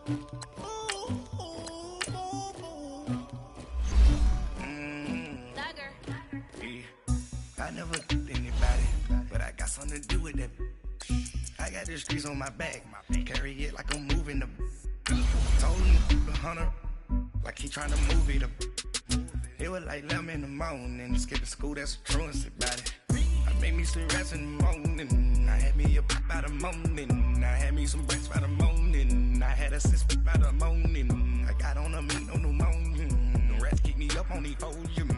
I never did anybody, but I got something to do with that. I got the streets on my back, carry it like I'm moving the. Told him the hunter, like he trying to move it up. It was like 11 in the morning, skipping school, that's a truancy about it. I made me some rest in the morning, I had me up by the morning, I had me some breaks by the morning, I had a sis by the morning, I got on a meat on the morning, the rats keep me up on the podium,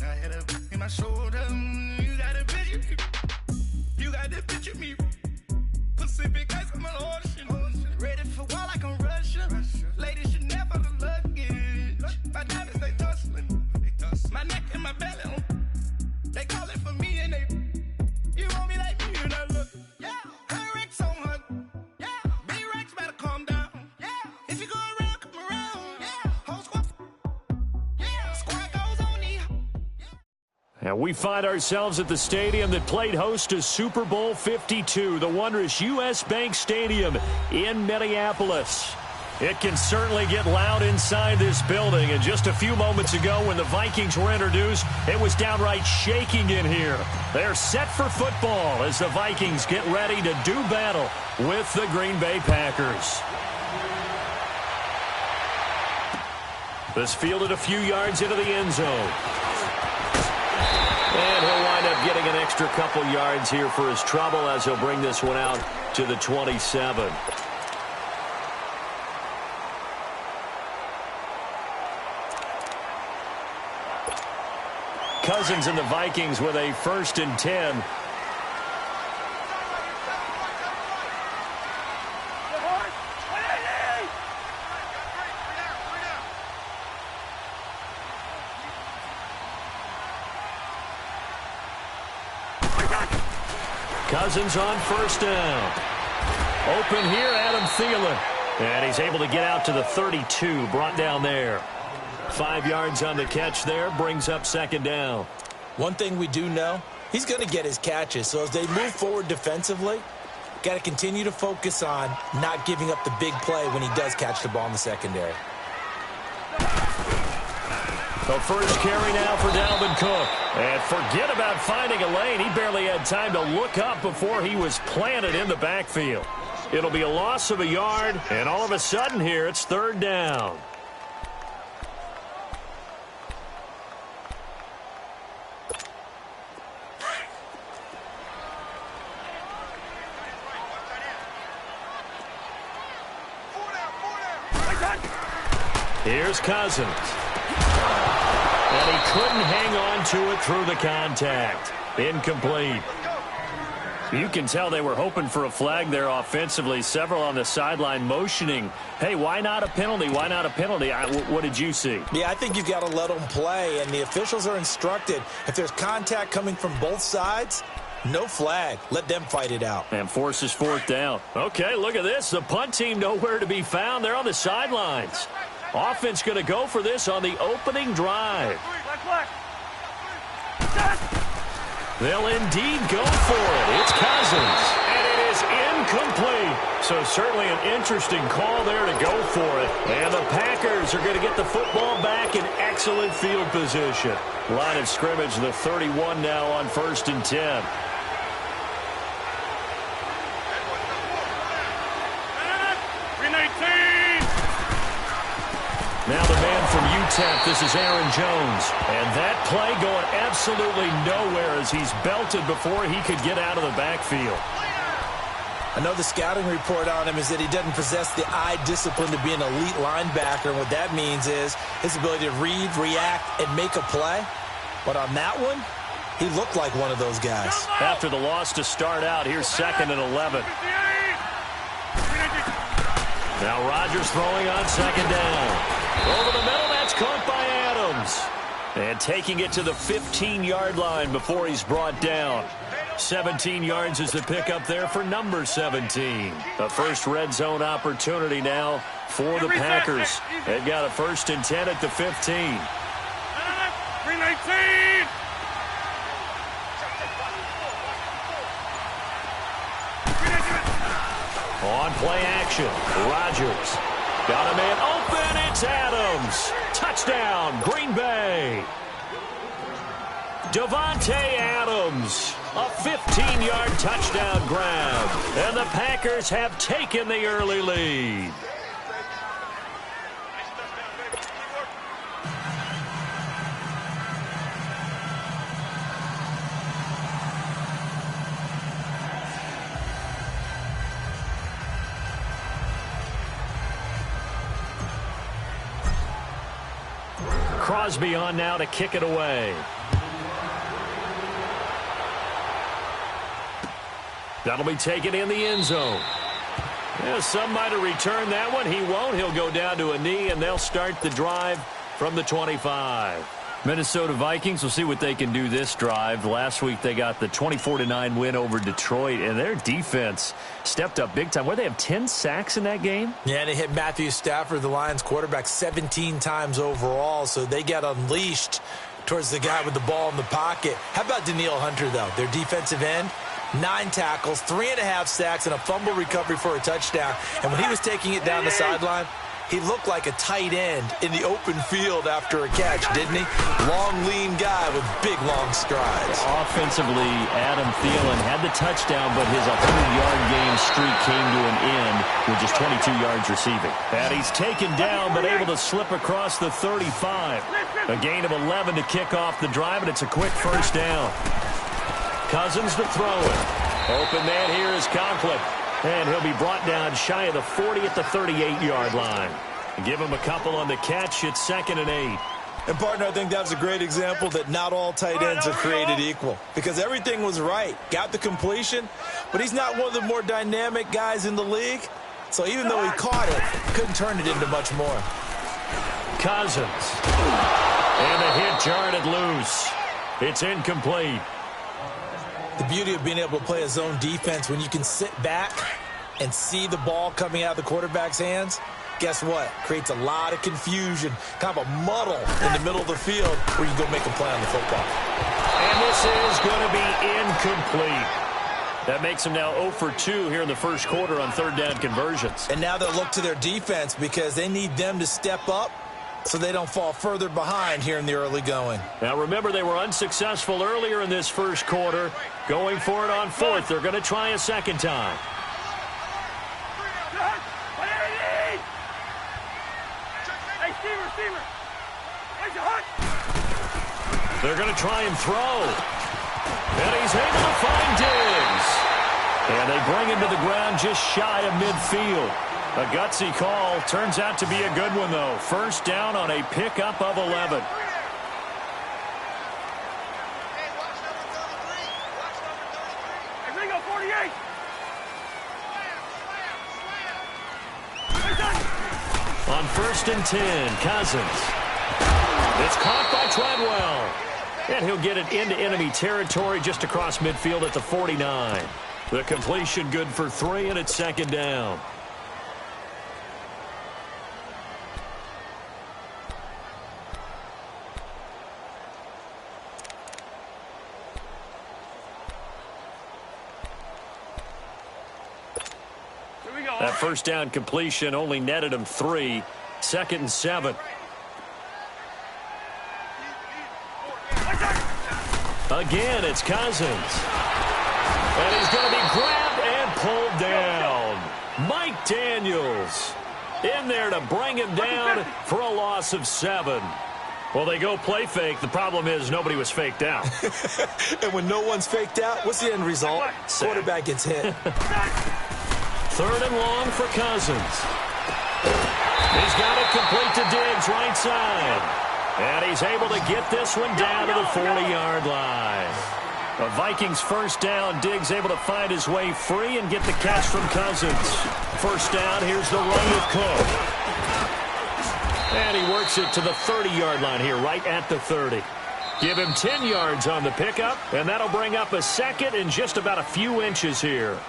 I had a in my shoulder, you got a picture, you got the picture me, Pacific ice on my ocean, ready for war like I'm Russia, ladies should never the luggage, my diamonds they tussling. My neck and my belly, they call it for me and they, you want me like me and I look, yeah, her Rex on her, yeah, B-Rex better calm down, yeah, if you go around, come around, yeah, whole squad, yeah, squad goes on the, yeah. And we find ourselves at the stadium that played host to Super Bowl 52, the wondrous U.S. Bank Stadium in Minneapolis. It can certainly get loud inside this building, and just a few moments ago when the Vikings were introduced, it was downright shaking in here. They're set for football as the Vikings get ready to do battle with the Green Bay Packers. This fielded a few yards into the end zone. And he'll wind up getting an extra couple yards here for his trouble as he'll bring this one out to the 27. Cousins and the Vikings with a 1st and 10. Cousins on 1st down. Open here, Adam Thielen. And he's able to get out to the 32, brought down there. 5 yards on the catch there, brings up 2nd down. One thing we do know, he's going to get his catches. So as they move forward defensively, got to continue to focus on not giving up the big play when he does catch the ball in the secondary. The first carry now for Dalvin Cook. And forget about finding a lane. He barely had time to look up before he was planted in the backfield. It'll be a loss of a yard, and all of a sudden here it's 3rd down. Here's Cousins. And he couldn't hang on to it through the contact. Incomplete. You can tell they were hoping for a flag there offensively. Several on the sideline motioning, hey, why not a penalty? Why not a penalty? What did you see? Yeah, I think you've got to let them play, and the officials are instructed. If there's contact coming from both sides, no flag. Let them fight it out. And forces 4th down. Okay, look at this. The punt team nowhere to be found. They're on the sidelines. Offense going to go for this on the opening drive. They'll indeed go for it. It's Cousins. And it is incomplete. So certainly an interesting call there to go for it. And the Packers are going to get the football back in excellent field position. Line of scrimmage, the 31 now on 1st and 10. Now the man from UTEP, this is Aaron Jones. And that play going absolutely nowhere as he's belted before he could get out of the backfield. I know the scouting report on him is that he doesn't possess the eye discipline to be an elite linebacker. And what that means is his ability to read, react, and make a play. But on that one, he looked like one of those guys. After the loss to start out, here's 2nd and 11. Now Rodgers throwing on 2nd down. Over the middle, that's caught by Adams. And taking it to the 15-yard line before he's brought down. 17 yards is the pickup there for number 17. The first red zone opportunity now for the Packers. They've got a 1st and 10 at the 15. 319. On play action, Rodgers. Got a man open. It's Adams. Touchdown, Green Bay. Davante Adams, a 15-yard touchdown grab. And the Packers have taken the early lead. Crosby on now to kick it away. That'll be taken in the end zone. Yeah, some might have returned that one. He won't. He'll go down to a knee, and they'll start the drive from the 25. Minnesota Vikings will see what they can do this drive. Last week they got the 24-9 win over Detroit, and their defense stepped up big time. Where they have 10 sacks in that game? Yeah, they hit Matthew Stafford, the Lions quarterback, 17 times overall, so they got unleashed towards the guy with the ball in the pocket. How about Danielle Hunter, though? Their defensive end, 9 tackles, 3.5 sacks, and a fumble recovery for a touchdown. And when he was taking it down the sideline, he looked like a tight end in the open field after a catch, didn't he? Long, lean guy with big, long strides. Offensively, Adam Thielen had the touchdown, but his 100-yard game streak came to an end with just 22 yards receiving. And he's taken down, but able to slip across the 35. A gain of 11 to kick off the drive, and it's a quick first down. Cousins to throw it. Open man here is Conklin. And he'll be brought down shy of the 40 at the 38-yard line. Give him a couple on the catch. It's 2nd and 8. And, partner, I think that was a great example that not all tight ends are created equal. Because everything was right. Got the completion, but he's not one of the more dynamic guys in the league. So even though he caught it, couldn't turn it into much more. Cousins. And the hit jarred it loose. It's incomplete. The beauty of being able to play a zone defense when you can sit back and see the ball coming out of the quarterback's hands, guess what? Creates a lot of confusion, kind of a muddle in the middle of the field where you go make a play on the football. And this is going to be incomplete. That makes them now 0 for 2 here in the first quarter on third down conversions. And now they'll look to their defense because they need them to step up so they don't fall further behind here in the early going. Now remember, they were unsuccessful earlier in this first quarter. Going for it on 4th. They're going to try a second time. They're going to try and throw. And he's able to find Diggs. And they bring him to the ground just shy of midfield. A gutsy call. Turns out to be a good one, though. First down on a pickup of 11. On 1st and 10, Cousins. It's caught by Treadwell. And he'll get it into enemy territory just across midfield at the 49. The completion good for 3, and it's 2nd down. That first down completion only netted him 3. 2nd and 7. Again, it's Cousins. And he's going to be grabbed and pulled down. Mike Daniels in there to bring him down for a loss of 7. Well, they go play fake. The problem is nobody was faked out. And when no one's faked out, what's the end result? Quarterback gets hit. 3rd and long for Cousins. He's got it complete to Diggs, right side. And he's able to get this one down to the 40-yard line. A Vikings first down. Diggs able to find his way free and get the catch from Cousins. First down, here's the run with Cook. And he works it to the 30-yard line here, right at the 30. Give him 10 yards on the pickup, and that'll bring up a 2nd and just about a few inches here.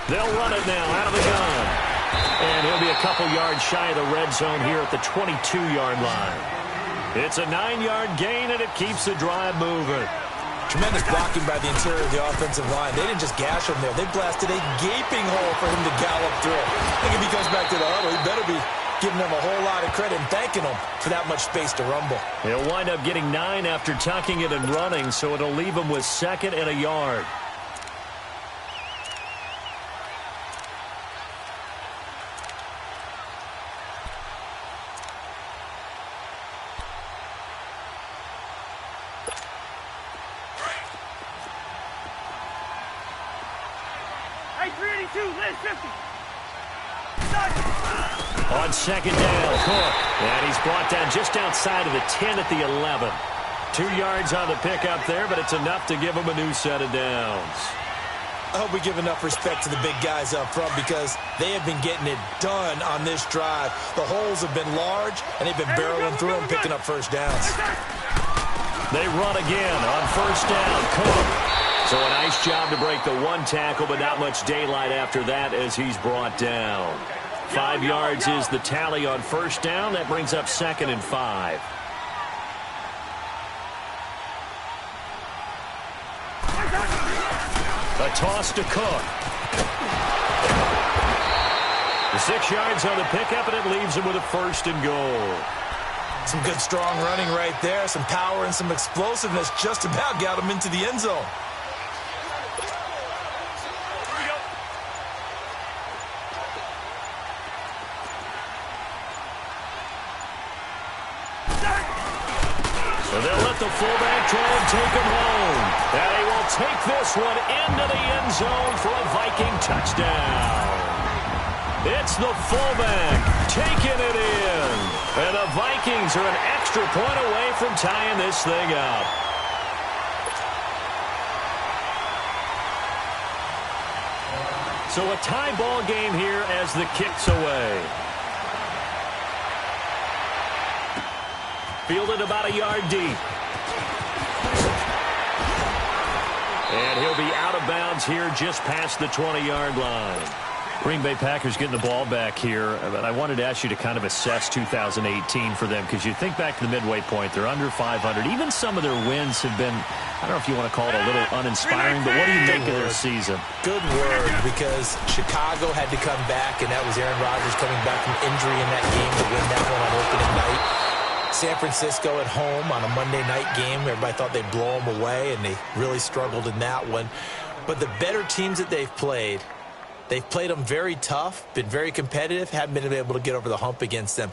They'll run it now out of the gun. And he'll be a couple yards shy of the red zone here at the 22-yard line. It's a 9-yard gain, and it keeps the drive moving. Tremendous blocking by the interior of the offensive line. They didn't just gash him there. They blasted a gaping hole for him to gallop through. I think if he comes back to the huddle, he better be giving them a whole lot of credit and thanking them for that much space to rumble. He'll wind up getting 9 after tucking it and running, so it'll leave him with 2nd and a yard. On 2nd down, Cook. And he's brought down just outside of the 10 at the 11. 2 yards on the pickup there, but it's enough to give him a new set of downs. I hope we give enough respect to the big guys up front because they have been getting it done on this drive. The holes have been large, and they've been barreling through them, picking up first downs. They run again on 1st down, Cook. So a nice job to break the 1 tackle, but not much daylight after that as he's brought down. 5 yards is the tally on 1st down. That brings up 2nd and 5. A toss to Cook. 6 yards on the pickup, and it leaves him with a 1st and goal. Some good, strong running right there. Some power and some explosiveness just about got him into the end zone. So they'll let the fullback try and take him home. And he will take this one into the end zone for a Viking touchdown. It's the fullback taking it in. And the Vikings are an extra point away from tying this thing up. So a tie ball game here as the kick's away. Fielded about a yard deep. And he'll be out of bounds here just past the 20-yard line. Green Bay Packers getting the ball back here. But I wanted to ask you to kind of assess 2018 for them because you think back to the midway point. They're under 500. Even some of their wins have been, I don't know if you want to call it a little uninspiring, but what do you make of their season? Good word, because Chicago had to come back, and that was Aaron Rodgers coming back from injury in that game to win that one on opening night. San Francisco at home on a Monday night game. Everybody thought they'd blow them away, and they really struggled in that one. But the better teams that they've played them very tough, been very competitive, haven't been able to get over the hump against them.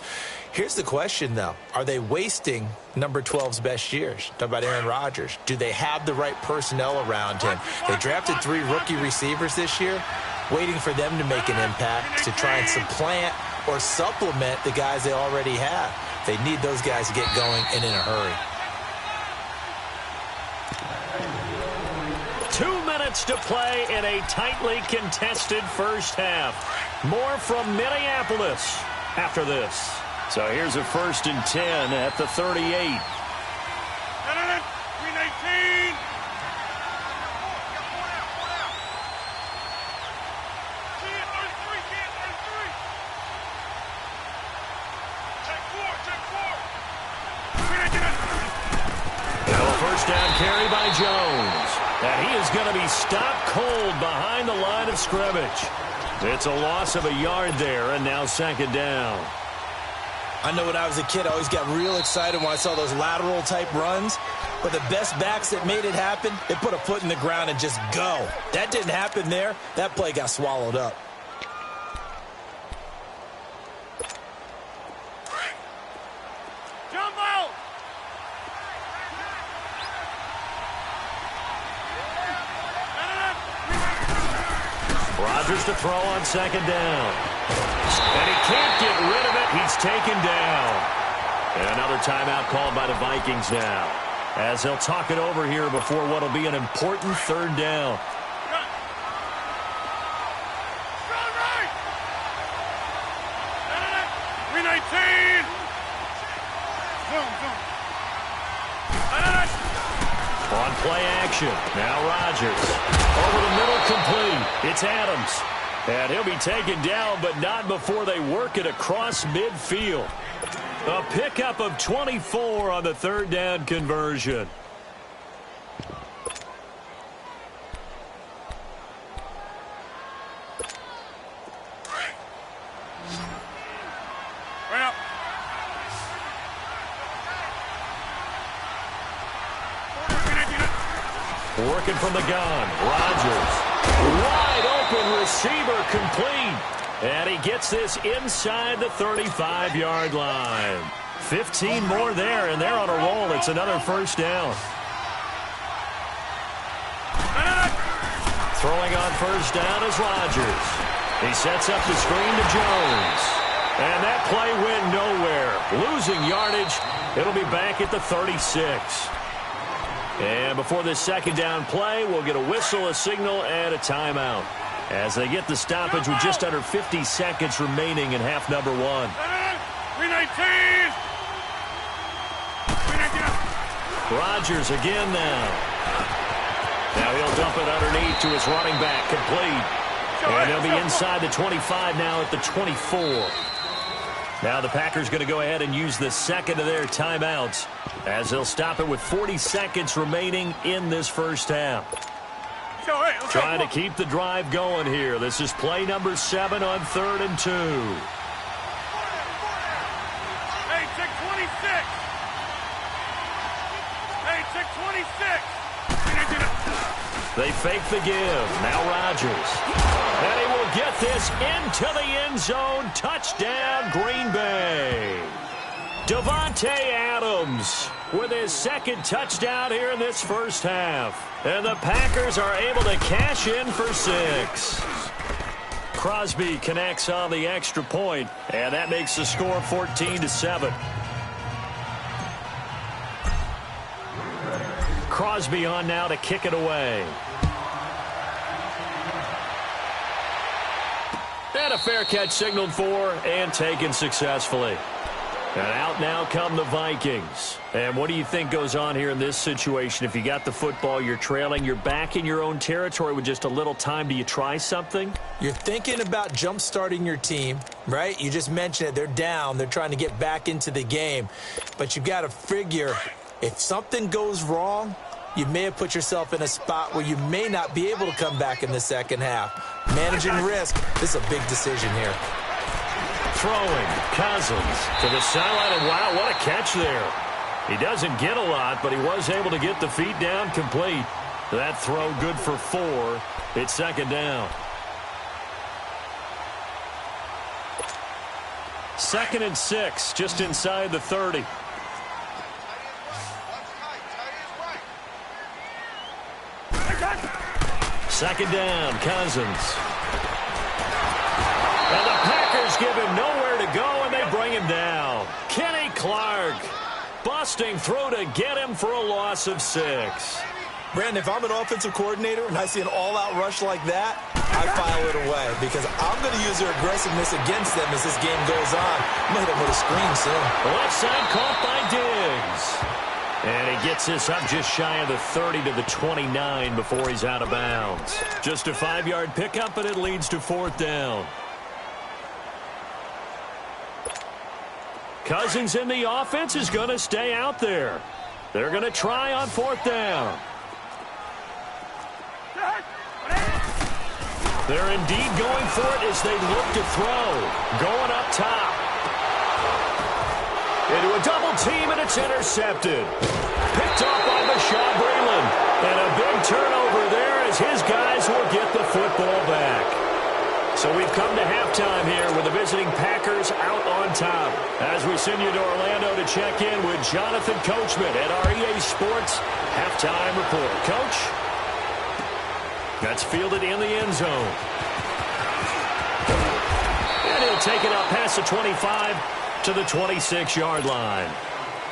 Here's the question, though. Are they wasting number 12's best years? Talk about Aaron Rodgers. Do they have the right personnel around him? They drafted 3 rookie receivers this year, waiting for them to make an impact to try and supplant or supplement the guys they already have. They need those guys to get going and in a hurry. 2 minutes to play in a tightly contested first half. More from Minneapolis after this. So here's a 1st and 10 at the 38. First down carry by Jones. And he is going to be stopped cold behind the line of scrimmage. It's a loss of a yard there, and now 2nd down. I know when I was a kid, I always got real excited when I saw those lateral-type runs. But the best backs that made it happen, they put a foot in the ground and just go. That didn't happen there. That play got swallowed up. Rodgers to throw on 2nd down. And he can't get rid of it. He's taken down. And another timeout called by the Vikings now, as they'll talk it over here before what will be an important 3rd down. On play action. Now Rodgers. Over the middle, complete. It's Adams. And he'll be taken down, but not before they work it across midfield. A pickup of 24 on the third down conversion. Working from the gun, Rodgers. Wide open receiver complete. And he gets this inside the 35-yard line. 15 more there, and they're on a roll. It's another first down. Throwing on first down is Rodgers. He sets up the screen to Jones. And that play went nowhere. Losing yardage. It'll be back at the 36. And before this second down play, we'll get a whistle, a signal, and a timeout as they get the stoppage with just under 50 seconds remaining in half number one. Rodgers again now. Now he'll dump it underneath to his running back, complete. And he'll be inside the 25 now at the 24. Now the Packers going to go ahead and use the second of their timeouts as they'll stop it with 40 seconds remaining in this first half. Trying to keep the drive going here. This is play number 7 on 3rd and 2. Hey, check 26. Hey, check 26. They fake the give. Now Rodgers. And he will get this into the end zone. Touchdown, Green Bay. Davante Adams with his second touchdown here in this first half. And the Packers are able to cash in for 6. Crosby connects on the extra point, and that makes the score 14-7. Crosby on now to kick it away. And a fair catch signaled for and taken successfully. And out now come the Vikings. And what do you think goes on here in this situation? If you got the football, you're trailing, you're back in your own territory with just a little time. Do you try something? You're thinking about jump-starting your team, right? You just mentioned it. They're down. They're trying to get back into the game. But you've got to figure if something goes wrong, you may have put yourself in a spot where you may not be able to come back in the second half. Managing risk, this is a big decision here. Throwing, Cousins to the sideline, and wow, what a catch there. He doesn't get a lot, but he was able to get the feet down complete. That throw good for 4. It's second down. 2nd and 6, just inside the 30. Second down, Cousins. And the Packers give him nowhere to go, and they bring him down. Kenny Clark busting through to get him for a loss of 6. Brandon, if I'm an offensive coordinator and I see an all-out rush like that, I file it away because I'm going to use their aggressiveness against them as this game goes on. I'm going to hit them with a screen soon. Left side caught by Diggs. And he gets this up just shy of the 30 to the 29 before he's out of bounds. Just a 5-yard pickup, and it leads to 4th down. Cousins in the offense is going to stay out there. They're going to try on 4th down. They're indeed going for it as they look to throw. Going up top. Into a double team, and it's intercepted. Picked off by Bashaud Breeland. And a big turnover there as his guys will get the football back. So we've come to halftime here with the visiting Packers out on top. As we send you to Orlando to check in with Jonathan Coachman at our EA Sports Halftime Report. Coach? That's fielded in the end zone. And he'll take it up past the 25 to the 26-yard line.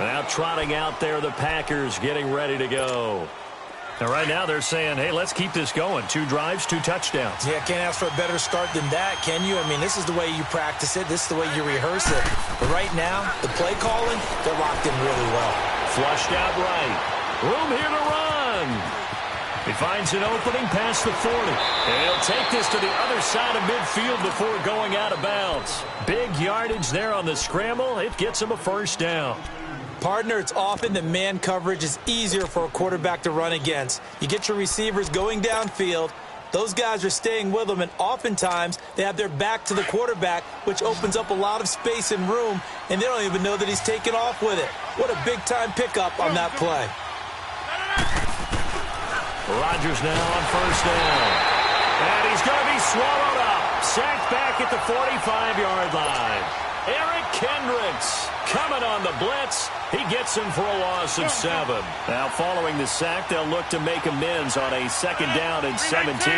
Now trotting out there, the Packers getting ready to go. And right now they're saying, hey, let's keep this going. 2 drives, 2 touchdowns. Yeah, can't ask for a better start than that, can you? I mean, this is the way you practice it. This is the way you rehearse it. But right now, the play calling, they're locked in really well. Flushed out right. Room here to run. He finds an opening past the 40. And he'll take this to the other side of midfield before going out of bounds. Big yardage there on the scramble. It gets him a first down. Partner, it's often that man coverage is easier for a quarterback to run against. You get your receivers going downfield. Those guys are staying with them, and oftentimes they have their back to the quarterback, which opens up a lot of space and room, and they don't even know that he's taken off with it. What a big-time pickup on that play. Rodgers now on first down. And he's going to be swallowed up. Sacked back at the 45-yard line. Eric Kendricks coming on the blitz. He gets him for a loss of 7. Now following the sack, they'll look to make amends on a second down and 17.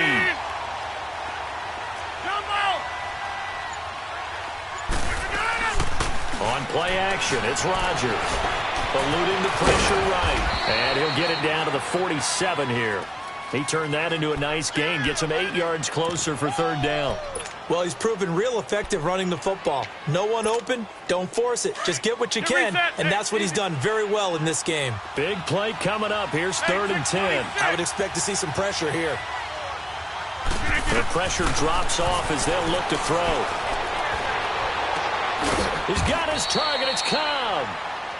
On play action, it's Rodgers. Eluding the pressure right. And he'll get it down to the 47 here. He turned that into a nice gain. Gets him 8 yards closer for third down. Well, he's proven real effective running the football. No one open, don't force it. Just get what you can, and that's what he's done very well in this game. Big play coming up. Here's 3rd and 10. I would expect to see some pressure here. The pressure drops off as they'll look to throw. He's got his target. It's Cobb.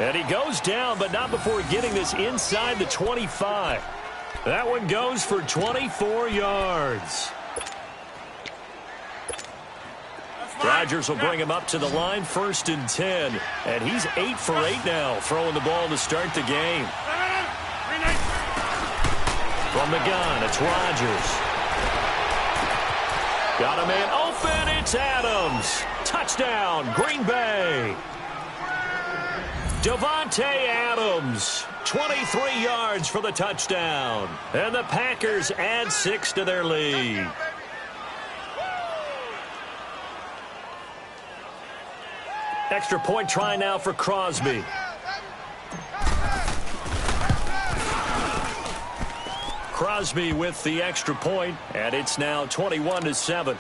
And he goes down, but not before getting this inside the 25. That one goes for 24 yards. Rodgers will bring him up to the line, 1st and 10. And he's 8 for 8 now, throwing the ball to start the game. From the gun, it's Rodgers. Got a man open, it's Adams. Touchdown, Green Bay. Devontae Adams, 23 yards for the touchdown. And the Packers add 6 to their lead. Extra point try now for Crosby. Crosby with the extra point, and it's now 21-7.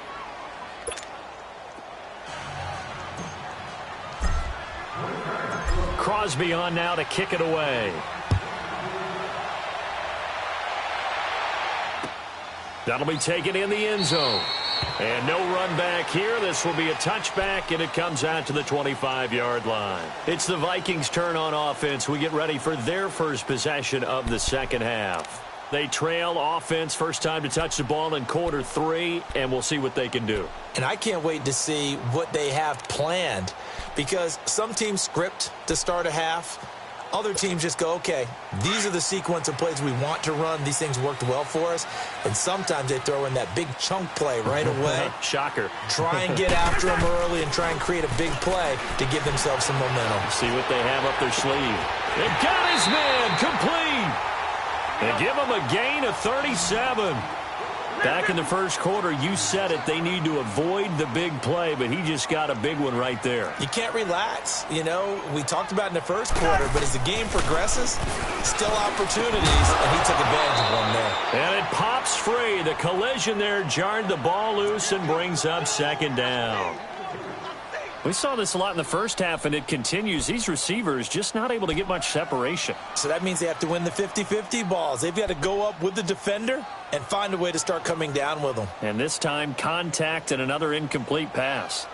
Crosby on now to kick it away. That'll be taken in the end zone. And no run back here. This will be a touchback, and it comes out to the 25-yard line. It's the Vikings' turn on offense. We get ready for their first possession of the second half. They trail offense, first time to touch the ball in quarter 3, and we'll see what they can do. And I can't wait to see what they have planned, because some teams script to start a half. Other teams just go, okay, these are the sequence of plays we want to run. These things worked well for us. And sometimes they throw in that big chunk play right away. Shocker. Try and get after them early and try and create a big play to give themselves some momentum. See what they have up their sleeve. They got his man complete. They give him a gain of 37. Back in the first quarter, you said it, they need to avoid the big play, but he just got a big one right there. You can't relax. You know, we talked about in the first quarter, but as the game progresses, still opportunities, and he took advantage of one there. And it pops free. The collision there jarred the ball loose and brings up second down. We saw this a lot in the first half, and it continues. These receivers just not able to get much separation. So that means they have to win the 50-50 balls. They've got to go up with the defender and find a way to start coming down with them. And this time, contact and another incomplete pass.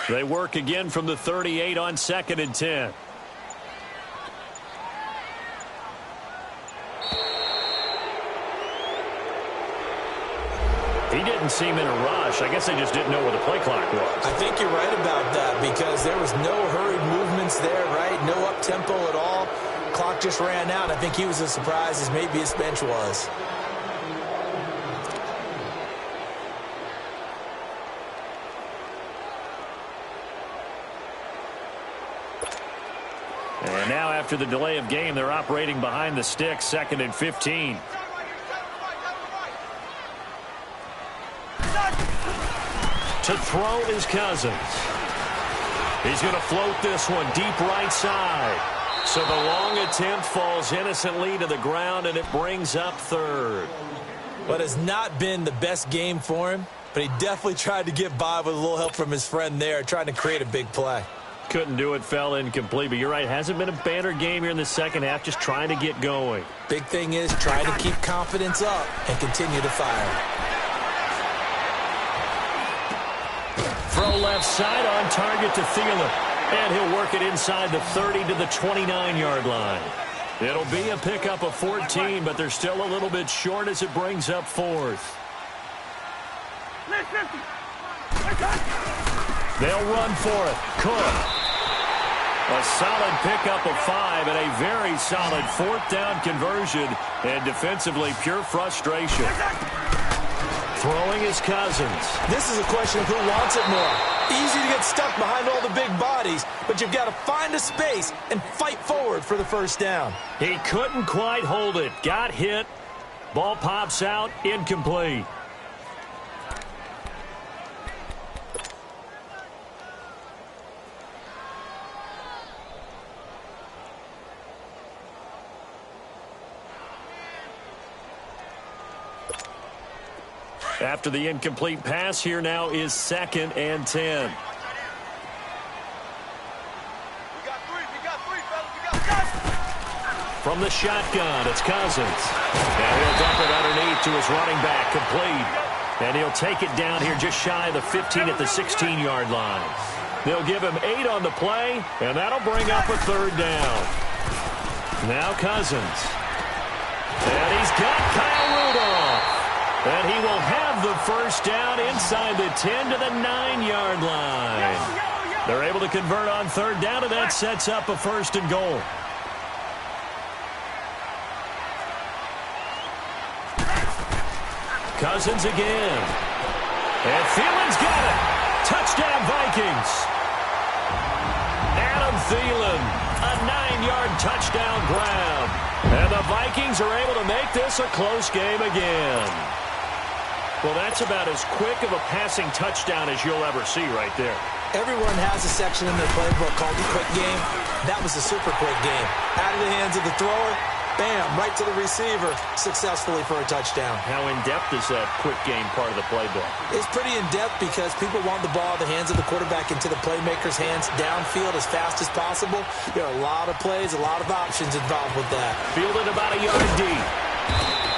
They work again from the 38 on 2nd and 10. He didn't seem in a rush. I guess they just didn't know where the play clock was. I think you're right about that because there was no hurried movements there, right? No up-tempo at all. Clock just ran out. I think he was as surprised as maybe his bench was. And now after the delay of game, they're operating behind the sticks, 2nd and 15. To throw is Cousins. He's going to float this one deep right side. So the long attempt falls innocently to the ground, and it brings up third. What has not been the best game for him, but he definitely tried to get by with a little help from his friend there, trying to create a big play. Couldn't do it, fell incomplete, but you're right, hasn't been a banner game here in the second half, just trying to get going. Big thing is trying to keep confidence up and continue to fire. Throw left side on target to Thielen. And he'll work it inside the 30 to the 29-yard line. It'll be a pickup of 14, but they're still a little bit short as it brings up fourth. They'll run for it. Cook. A solid pickup of 5 and a very solid fourth down conversion. And defensively, pure frustration. Throwing is Cousins. This is a question of who wants it more. Easy to get stuck behind all the big bodies, but you've got to find a space and fight forward for the first down. He couldn't quite hold it. Got hit. Ball pops out. Incomplete. After the incomplete pass, here now is 2nd and 10. From the shotgun, it's Cousins. And he'll dump it underneath to his running back, complete. And he'll take it down here just shy of the 15 at the 16-yard line. They'll give him 8 on the play, and that'll bring up a third down. Now Cousins. And he's got Kyle Rudolph. And he will have the first down inside the 10 to the 9-yard line. They're able to convert on third down, and that sets up a 1st and goal. Cousins again. And Thielen's got it. Touchdown, Vikings. Adam Thielen, a 9-yard touchdown grab. And the Vikings are able to make this a close game again. Well, that's about as quick of a passing touchdown as you'll ever see right there. Everyone has a section in their playbook called the quick game. That was a super quick game. Out of the hands of the thrower, bam, right to the receiver, successfully for a touchdown. How in-depth is that quick game part of the playbook? It's pretty in-depth because people want the ball in the hands of the quarterback into the playmaker's hands downfield as fast as possible. There are a lot of plays, a lot of options involved with that. Fielded about a yard deep.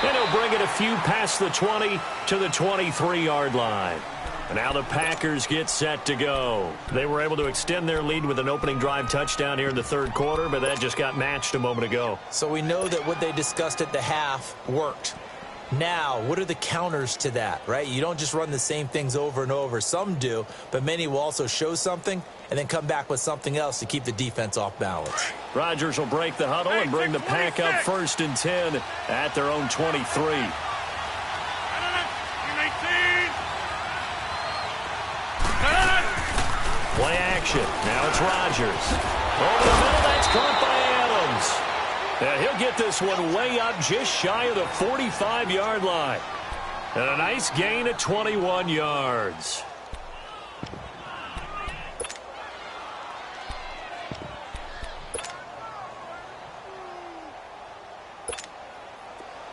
And he'll bring it a few past the 20 to the 23-yard line. And now the Packers get set to go. They were able to extend their lead with an opening drive touchdown here in the third quarter, but that just got matched a moment ago. So we know that what they discussed at the half worked. Now, what are the counters to that, right? You don't just run the same things over and over. Some do, but many will also show something and then come back with something else to keep the defense off balance. Rodgers will break the huddle and bring the Pack up 1st and 10 at their own 23. Play action. Now it's Rodgers. Over the middle, that's caught by Adams. And he'll get this one way up just shy of the 45-yard line. And a nice gain of 21 yards.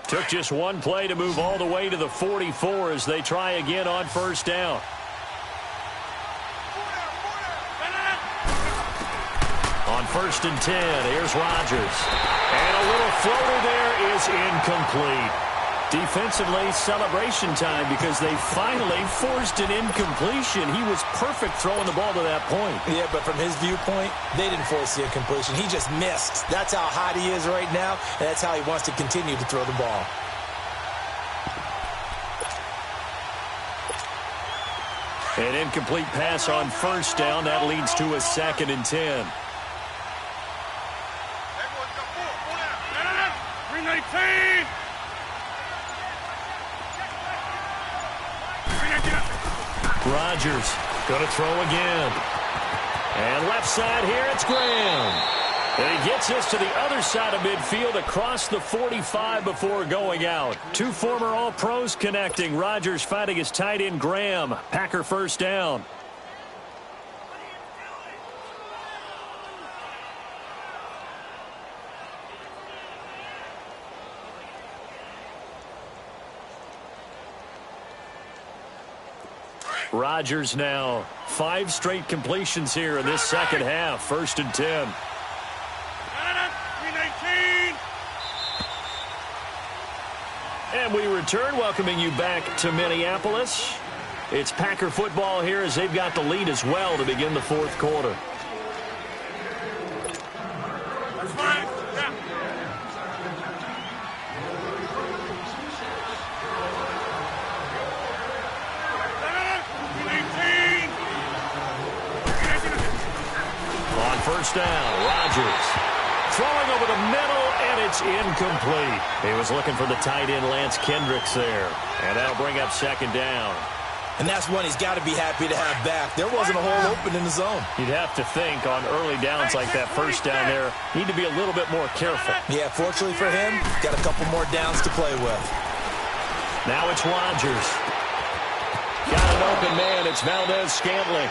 Took just one play to move all the way to the 44 as they try again on 1st down. On 1st and 10, here's Rodgers. And a little floater there is incomplete. Defensively, celebration time because they finally forced an incompletion. He was perfect throwing the ball to that point. Yeah, but from his viewpoint, they didn't force the incompletion. He just missed. That's how hot he is right now, and that's how he wants to continue to throw the ball. An incomplete pass on 1st down. That leads to a 2nd and 10. 319. Rodgers going to throw again. And left side here, it's Graham. And he gets us to the other side of midfield across the 45 before going out. Two former All-Pros connecting. Rodgers fighting his tight end Graham. Packer 1st down. Rodgers now 5 straight completions here in this second half. 1st and 10. 319. And we return, welcoming you back to Minneapolis. It's Packer football here as they've got the lead as well to begin the 4th quarter. That's fine. Yeah. On 1st down, Rodgers throwing over the middle, and it's incomplete. He was looking for the tight end, Lance Kendricks, there. And that'll bring up 2nd down. And that's one he's got to be happy to have back. There wasn't a hole open in the zone. You'd have to think on early downs like that 1st down there, need to be a little bit more careful. Yeah, fortunately for him, got a couple more downs to play with. Now it's Rodgers. Got an open man. It's Valdez-Scantling.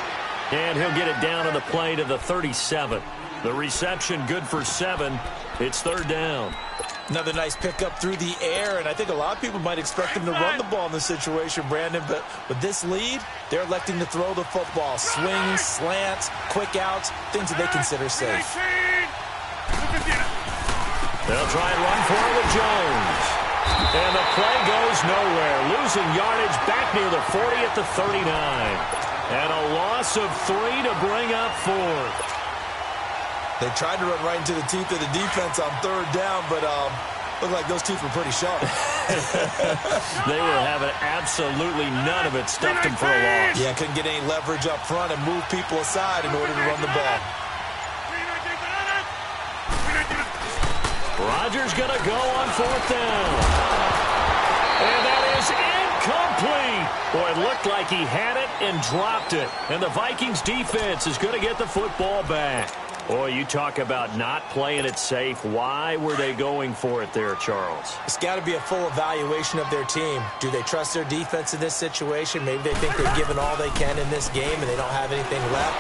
And he'll get it down on the play to the 37. The reception good for 7. It's 3rd down. Another nice pickup through the air, and I think a lot of people might expect him to run the ball in this situation, Brandon, but with this lead, they're electing to throw the football. Swings, slants, quick outs, things that they consider safe. They'll try and run for it with Jones. And the play goes nowhere. Losing yardage back near the 40 at the 39. And a loss of 3 to bring up 4th. They tried to run right into the teeth of the defense on 3rd down, but looked like those teeth were pretty sharp. They were having absolutely none of it. Stuffed him for a loss. Yeah, couldn't get any leverage up front and move people aside in order to run the ball. Rodgers going to go on 4th down. And that is incomplete. Boy, it looked like he had it and dropped it. And the Vikings defense is going to get the football back. Boy, you talk about not playing it safe. Why were they going for it there, Charles? It's got to be a full evaluation of their team. Do they trust their defense in this situation? Maybe they think they've given all they can in this game and they don't have anything left.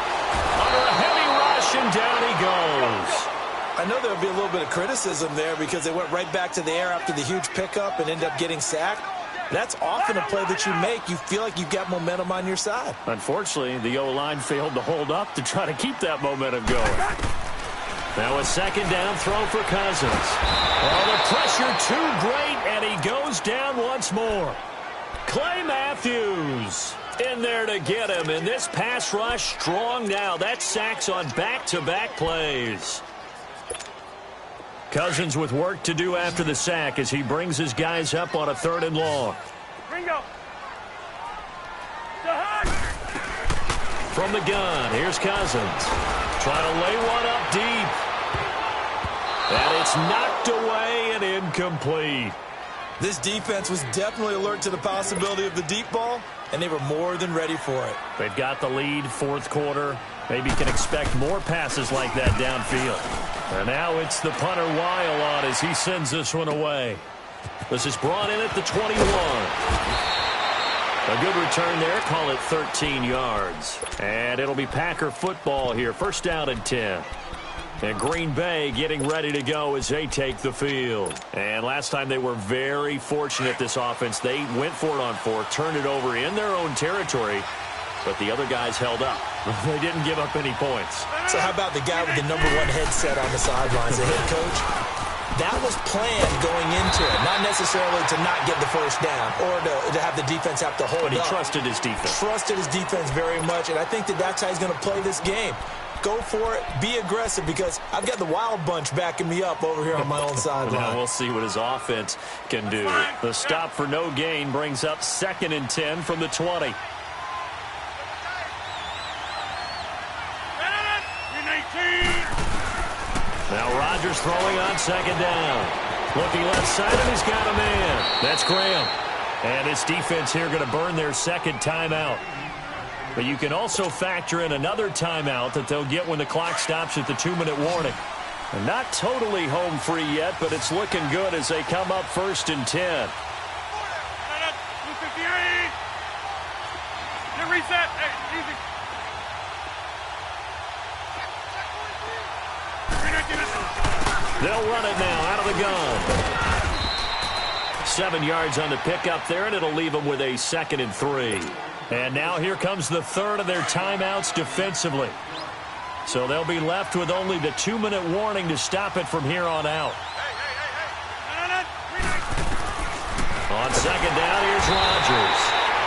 Under a heavy rush, and down he goes. I know there'll be a little bit of criticism there because they went right back to the air after the huge pickup and ended up getting sacked. That's often a play that you make. You feel like you've got momentum on your side. Unfortunately, the O-line failed to hold up to try to keep that momentum going. Now a 2nd down throw for Cousins. Oh, the pressure too great, and he goes down once more. Clay Matthews in there to get him, and this pass rush strong now. That's sacks on back-to-back plays. Cousins with work to do after the sack as he brings his guys up on a 3rd and long. Ringo. From the gun, here's Cousins. Trying to lay one up deep. And it's knocked away and incomplete. This defense was definitely alert to the possibility of the deep ball, and they were more than ready for it. They've got the lead, 4th quarter. Maybe can expect more passes like that downfield. And now it's the punter Weil on as he sends this one away. This is brought in at the 21. A good return there. Call it 13 yards. And it'll be Packer football here. 1st down and 10. And Green Bay getting ready to go as they take the field. And last time they were very fortunate, this offense. They went for it on 4th, turned it over in their own territory. But the other guys held up. They didn't give up any points. So how about the guy with the #1 headset on the sidelines, the head coach? That was planned going into it, not necessarily to not get the 1st down or to have the defense have to hold up. But he trusted his defense. Trusted his defense very much, and I think that's how he's going to play this game. Go for it. Be aggressive because I've got the Wild Bunch backing me up over here on my own sideline. Now we'll see what his offense can do. The stop for no gain brings up 2nd and 10 from the 20. Now Rodgers throwing on 2nd down. Looking left side, and he's got a man. That's Graham. And his defense here going to burn their 2nd timeout. But you can also factor in another timeout that they'll get when the clock stops at the 2-minute warning. And not totally home free yet, but it's looking good as they come up 1st and 10. Reset. Hey, easy. They'll run it now out of the gun. 7 yards on the pickup there, and it'll leave them with a 2nd and 3. And now here comes the third of their timeouts defensively. So they'll be left with only the 2-minute warning to stop it from here on out. On second down, here's Rodgers.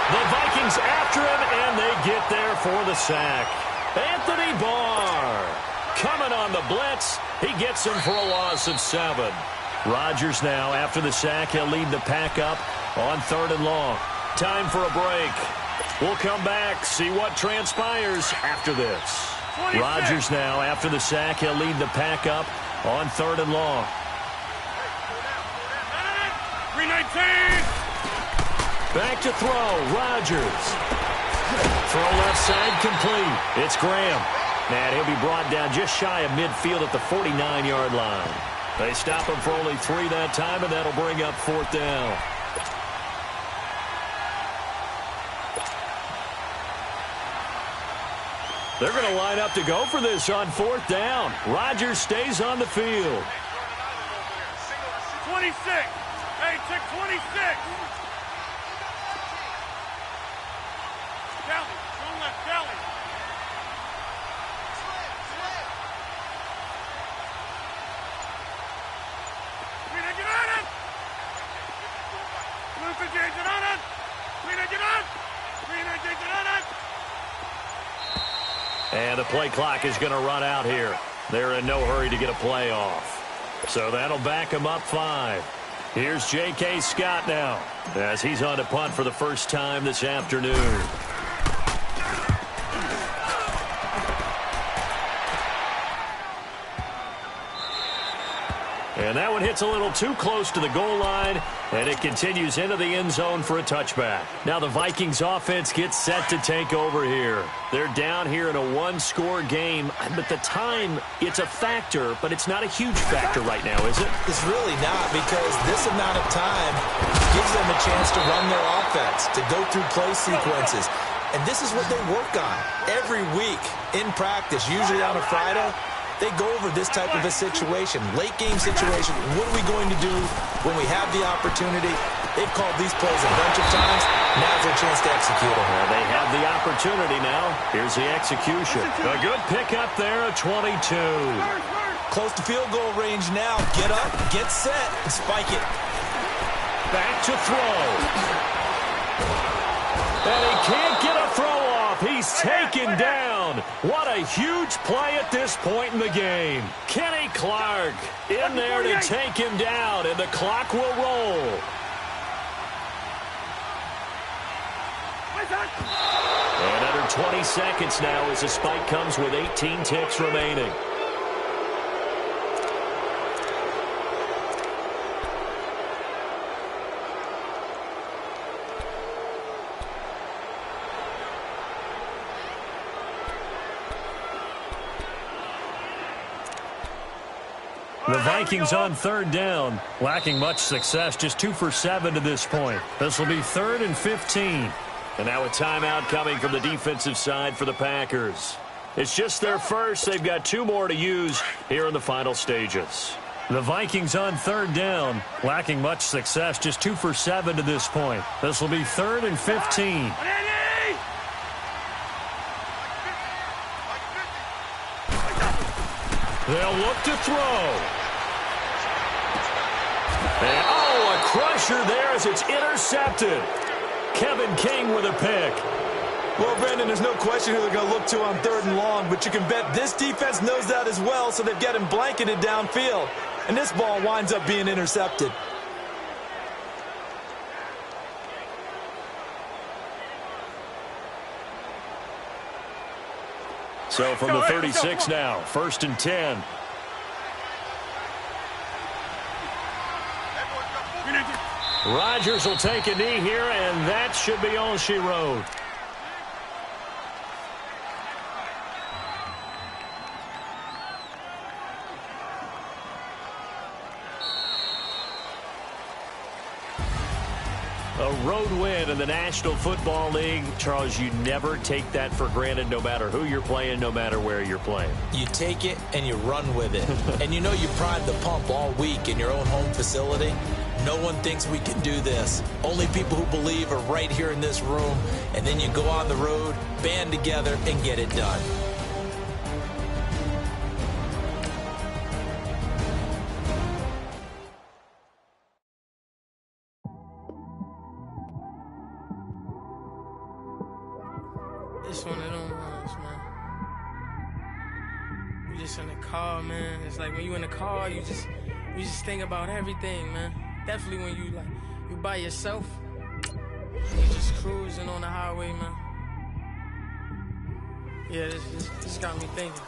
The Vikings after him, and they get there for the sack. Anthony Barr coming on the blitz. He gets him for a loss of 7. Rodgers now, after the sack, he'll lead the pack up on 3rd and long. Time for a break. We'll come back, see what transpires after this. 26. Rodgers now, after the sack, he'll lead the pack up on 3rd and long. 319. Back to throw, Rodgers. Throw left side complete. It's Graham. And he'll be brought down just shy of midfield at the 49-yard line. They stop him for only 3 that time, and that'll bring up 4th down. They're going to line up to go for this on 4th down. Rodgers stays on the field. 26. Hey, check 26. Kelly, strong left, Kelly. Get on it. Lucas, get on it. Get on it. And the play clock is going to run out here. They're in no hurry to get a play off. So that'll back them up 5. Here's J.K. Scott now as he's on to punt for the first time this afternoon. And that one hits a little too close to the goal line, and it continues into the end zone for a touchback. Now the Vikings offense gets set to take over here. They're down here in a 1-score game, but the time, it's a factor, but it's not a huge factor right now, is it? It's really not, because this amount of time gives them a chance to run their offense, to go through play sequences. And this is what they work on every week in practice, usually on a Friday. They go over this type of a situation, late-game situation. What are we going to do when we have the opportunity? They've called these plays a bunch of times. Now's their chance to execute them. Well, they have the opportunity now. Here's the execution. A good pickup there, a 22. Close to field goal range now. Get up, get set, and spike it. Back to throw. And he can't get a throw off. He's taken down. What a huge play at this point in the game. Kenny Clark in there to take him down, and the clock will roll. And under 20 seconds now as the spike comes with 18 ticks remaining. The Vikings on 3rd down, lacking much success, just 2 for 7 to this point. This will be 3rd and 15. And now a timeout coming from the defensive side for the Packers. It's just their first. They've got 2 more to use here in the final stages. The Vikings on 3rd down, lacking much success, just 2 for 7 to this point. This will be 3rd and 15. They'll look to throw. And, a crusher there as it's intercepted. Kevin King with a pick. Well, Brandon, there's no question who they're going to look to on 3rd and long, but you can bet this defense knows that as well, so they've got him blanketed downfield. And this ball winds up being intercepted. So from the 36 now, 1st and 10. Rodgers will take a knee here, and that should be all she wrote. A road win in the National Football League. Charles, you never take that for granted no matter who you're playing, no matter where you're playing. You take it and you run with it. And you know you pride the pump all week in your own home facility, No one thinks we can do this. Only people who believe are right here in this room. And then you go on the road, band together, and get it done. It's one of them ones, man. You just in the car, man. It's like when you in the car, you just think about everything, man. Definitely when you by yourself, you just cruising on the highway, man. Yeah, this got me thinking.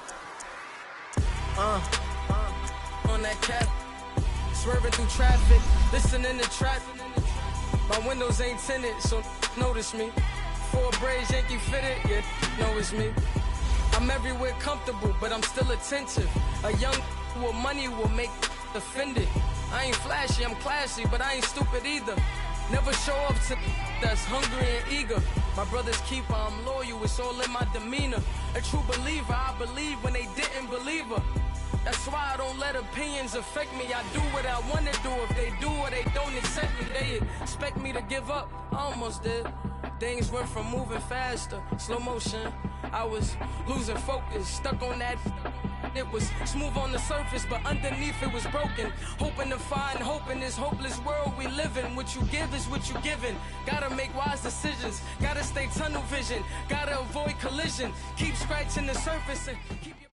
On that cap, swerving through traffic, listening to trap. My windows ain't tinted, so notice me. Four braids, Yankee fitted, yeah, know it's me. I'm everywhere comfortable, but I'm still attentive. A young with money will make offended. I ain't flashy, I'm classy, but I ain't stupid either. Never show up to that's hungry and eager. My brother's keeper, I'm loyal, it's all in my demeanor. A true believer, I believe when they didn't believe her. That's why I don't let opinions affect me. I do what I want to do. If they do or they don't accept me, they expect me to give up. I almost did. Things went from moving faster, slow motion. I was losing focus, stuck on that. It was smooth on the surface, but underneath it was broken. Hoping to find hope in this hopeless world we live in. What you give is what you given. Gotta make wise decisions. Gotta stay tunnel vision. Gotta avoid collision. Keep scratching the surface and keep your...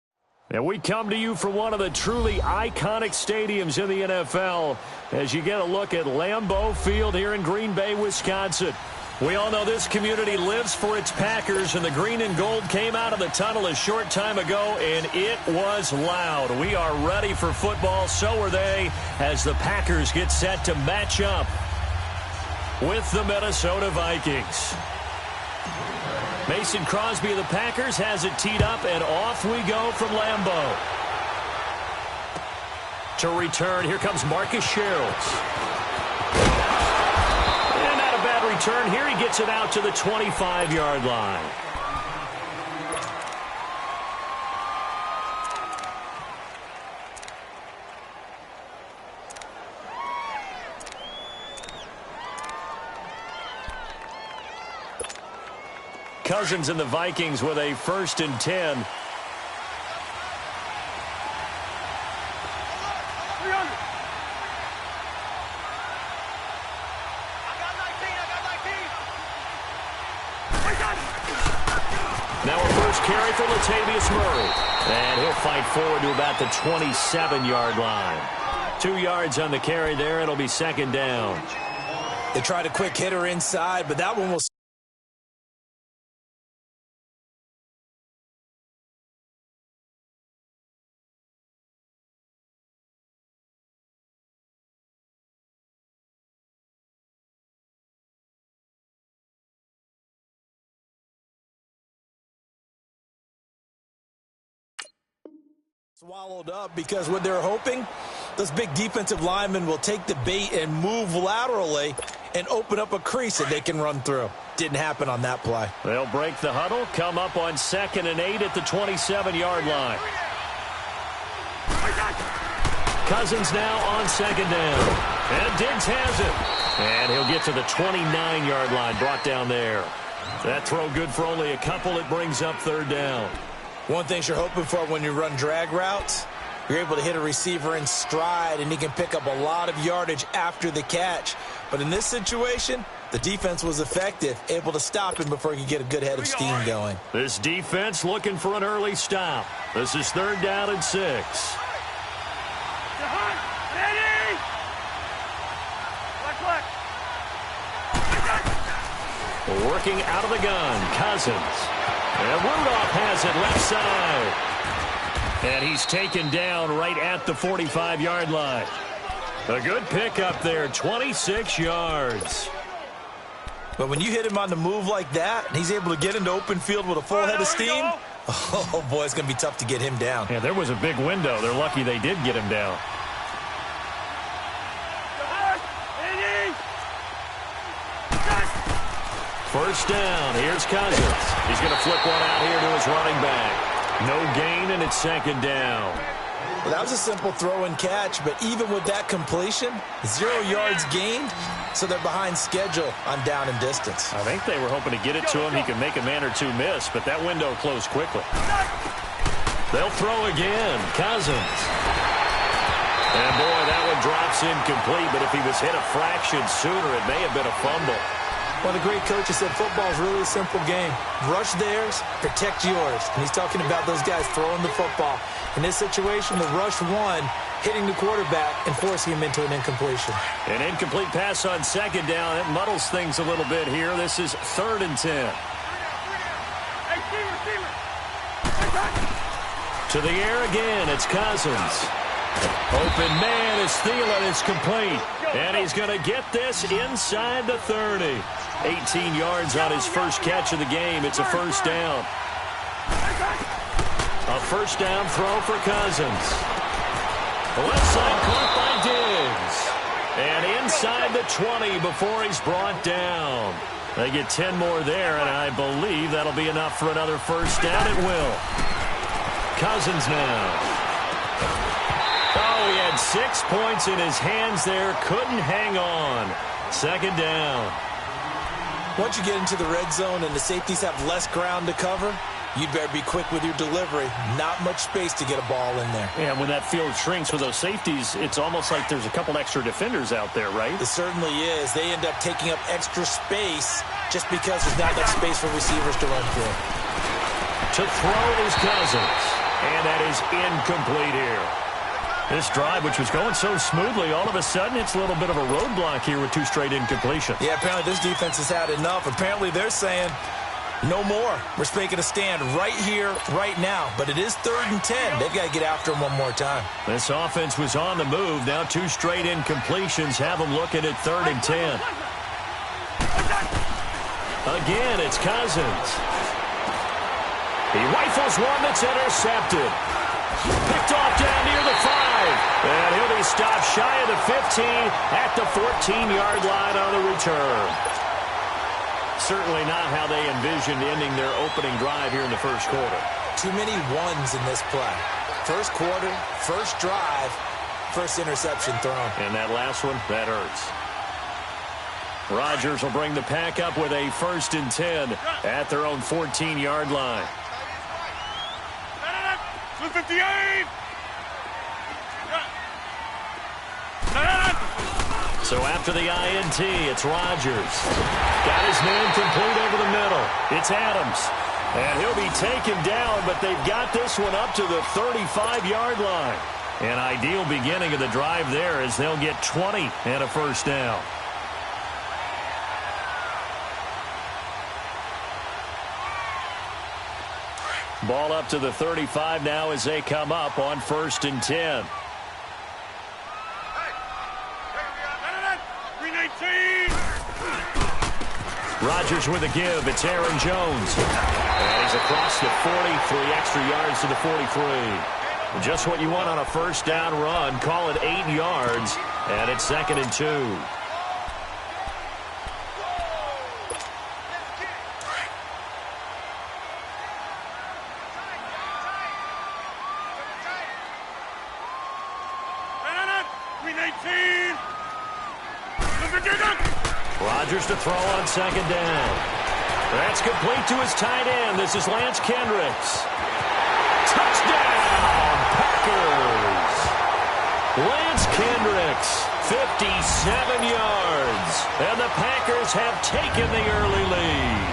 And we come to you from one of the truly iconic stadiums in the NFL as you get a look at Lambeau Field here in Green Bay, Wisconsin. We all know this community lives for its Packers, and the green and gold came out of the tunnel a short time ago, and it was loud. We are ready for football, so are they, as the Packers get set to match up with the Minnesota Vikings. Mason Crosby of the Packers has it teed up, and off we go from Lambeau. To return, here comes Marcus Sherrills. Return here, he gets it out to the 25-yard line. Cousins and the Vikings with a 1st and 10. Now a first carry for Latavius Murray. And he'll fight forward to about the 27-yard line. 2 yards on the carry there. It'll be 2nd down. They tried a quick hitter inside, but that one will... swallowed up because what they're hoping, those big defensive linemen will take the bait and move laterally and open up a crease that they can run through. Didn't happen on that play. They'll break the huddle, come up on 2nd and 8 at the 27-yard line. Cousins now on 2nd down. And Diggs has it. And he'll get to the 29-yard line, brought down there. That throw good for only a couple. It brings up 3rd down. One thing you're hoping for when you run drag routes, you're able to hit a receiver in stride, and he can pick up a lot of yardage after the catch. But in this situation, the defense was effective, able to stop him before he could get a good head of steam going. This defense looking for an early stop. This is 3rd down and 6. Working out of the gun, Cousins. And Rudolph has it left side. And he's taken down right at the 45-yard line. A good pickup there, 26 yards. But when you hit him on the move like that, and he's able to get into open field with a full head of steam, oh, boy, it's going to be tough to get him down. Yeah, there was a big window. They're lucky they did get him down. First down. Here's Cousins. He's going to flip one out here to his running back. No gain, and it's 2nd down. Well, that was a simple throw and catch, but even with that completion, 0 yards gained, so they're behind schedule on down and distance. I think they were hoping to get it to him. He could make a man or two miss, but that window closed quickly. They'll throw again. Cousins. And, boy, that one drops incomplete, but if he was hit a fraction sooner, it may have been a fumble. Well, the great coach has said football is really a simple game. Rush theirs, protect yours. And he's talking about those guys throwing the football. In this situation, the rush one, hitting the quarterback and forcing him into an incompletion. An incomplete pass on second down. It muddles things a little bit here. This is 3rd and 10. To the air again. It's Cousins. Open man is Thielen. It's complete. And he's going to get this inside the 30. 18 yards on his first catch of the game. It's a first down. A first down throw for Cousins. The left side caught by Diggs. And inside the 20 before he's brought down. They get 10 more there, and I believe that'll be enough for another first down. It will. Cousins now. Oh, he had 6 points in his hands there. Couldn't hang on. Second down. Once you get into the red zone and the safeties have less ground to cover, you'd better be quick with your delivery. Not much space to get a ball in there. Yeah, when that field shrinks with those safeties, it's almost like there's a couple extra defenders out there, right? It certainly is. They end up taking up extra space just because there's not enough space for receivers to run through. To throw is Cousins. And that is incomplete here. This drive, which was going so smoothly, all of a sudden it's a little bit of a roadblock here with 2 straight incompletions. Yeah, apparently this defense has had enough. Apparently they're saying, no more. We're making a stand right here, right now. But it is 3rd and 10. They've got to get after him one more time. This offense was on the move. Now 2 straight incompletions have them looking at 3rd and 10. Again, it's Cousins. He rifles one that's intercepted. Picked off down near the 5. And he'll be stopped shy of the 15 at the 14-yard line on the return. Certainly not how they envisioned ending their opening drive here in the first quarter. Too many ones in this play. First quarter, first drive, first interception thrown. And that last one, that hurts. Rodgers will bring the pack up with a 1st and 10 at their own 14-yard line. 258! So after the INT, it's Rodgers. Got his man complete over the middle. It's Adams. And he'll be taken down, but they've got this one up to the 35-yard line. An ideal beginning of the drive there as they'll get 20 and a first down. Ball up to the 35 now as they come up on 1st and 10. Rodgers with a give. It's Aaron Jones. And he's across the 40, 3 extra yards to the 43. Just what you want on a first down run. Call it 8 yards. And it's 2nd and 2. Rodgers to throw on 2nd down. That's complete to his tight end. This is Lance Kendricks. Touchdown, Packers. Lance Kendricks, 57 yards. And the Packers have taken the early lead.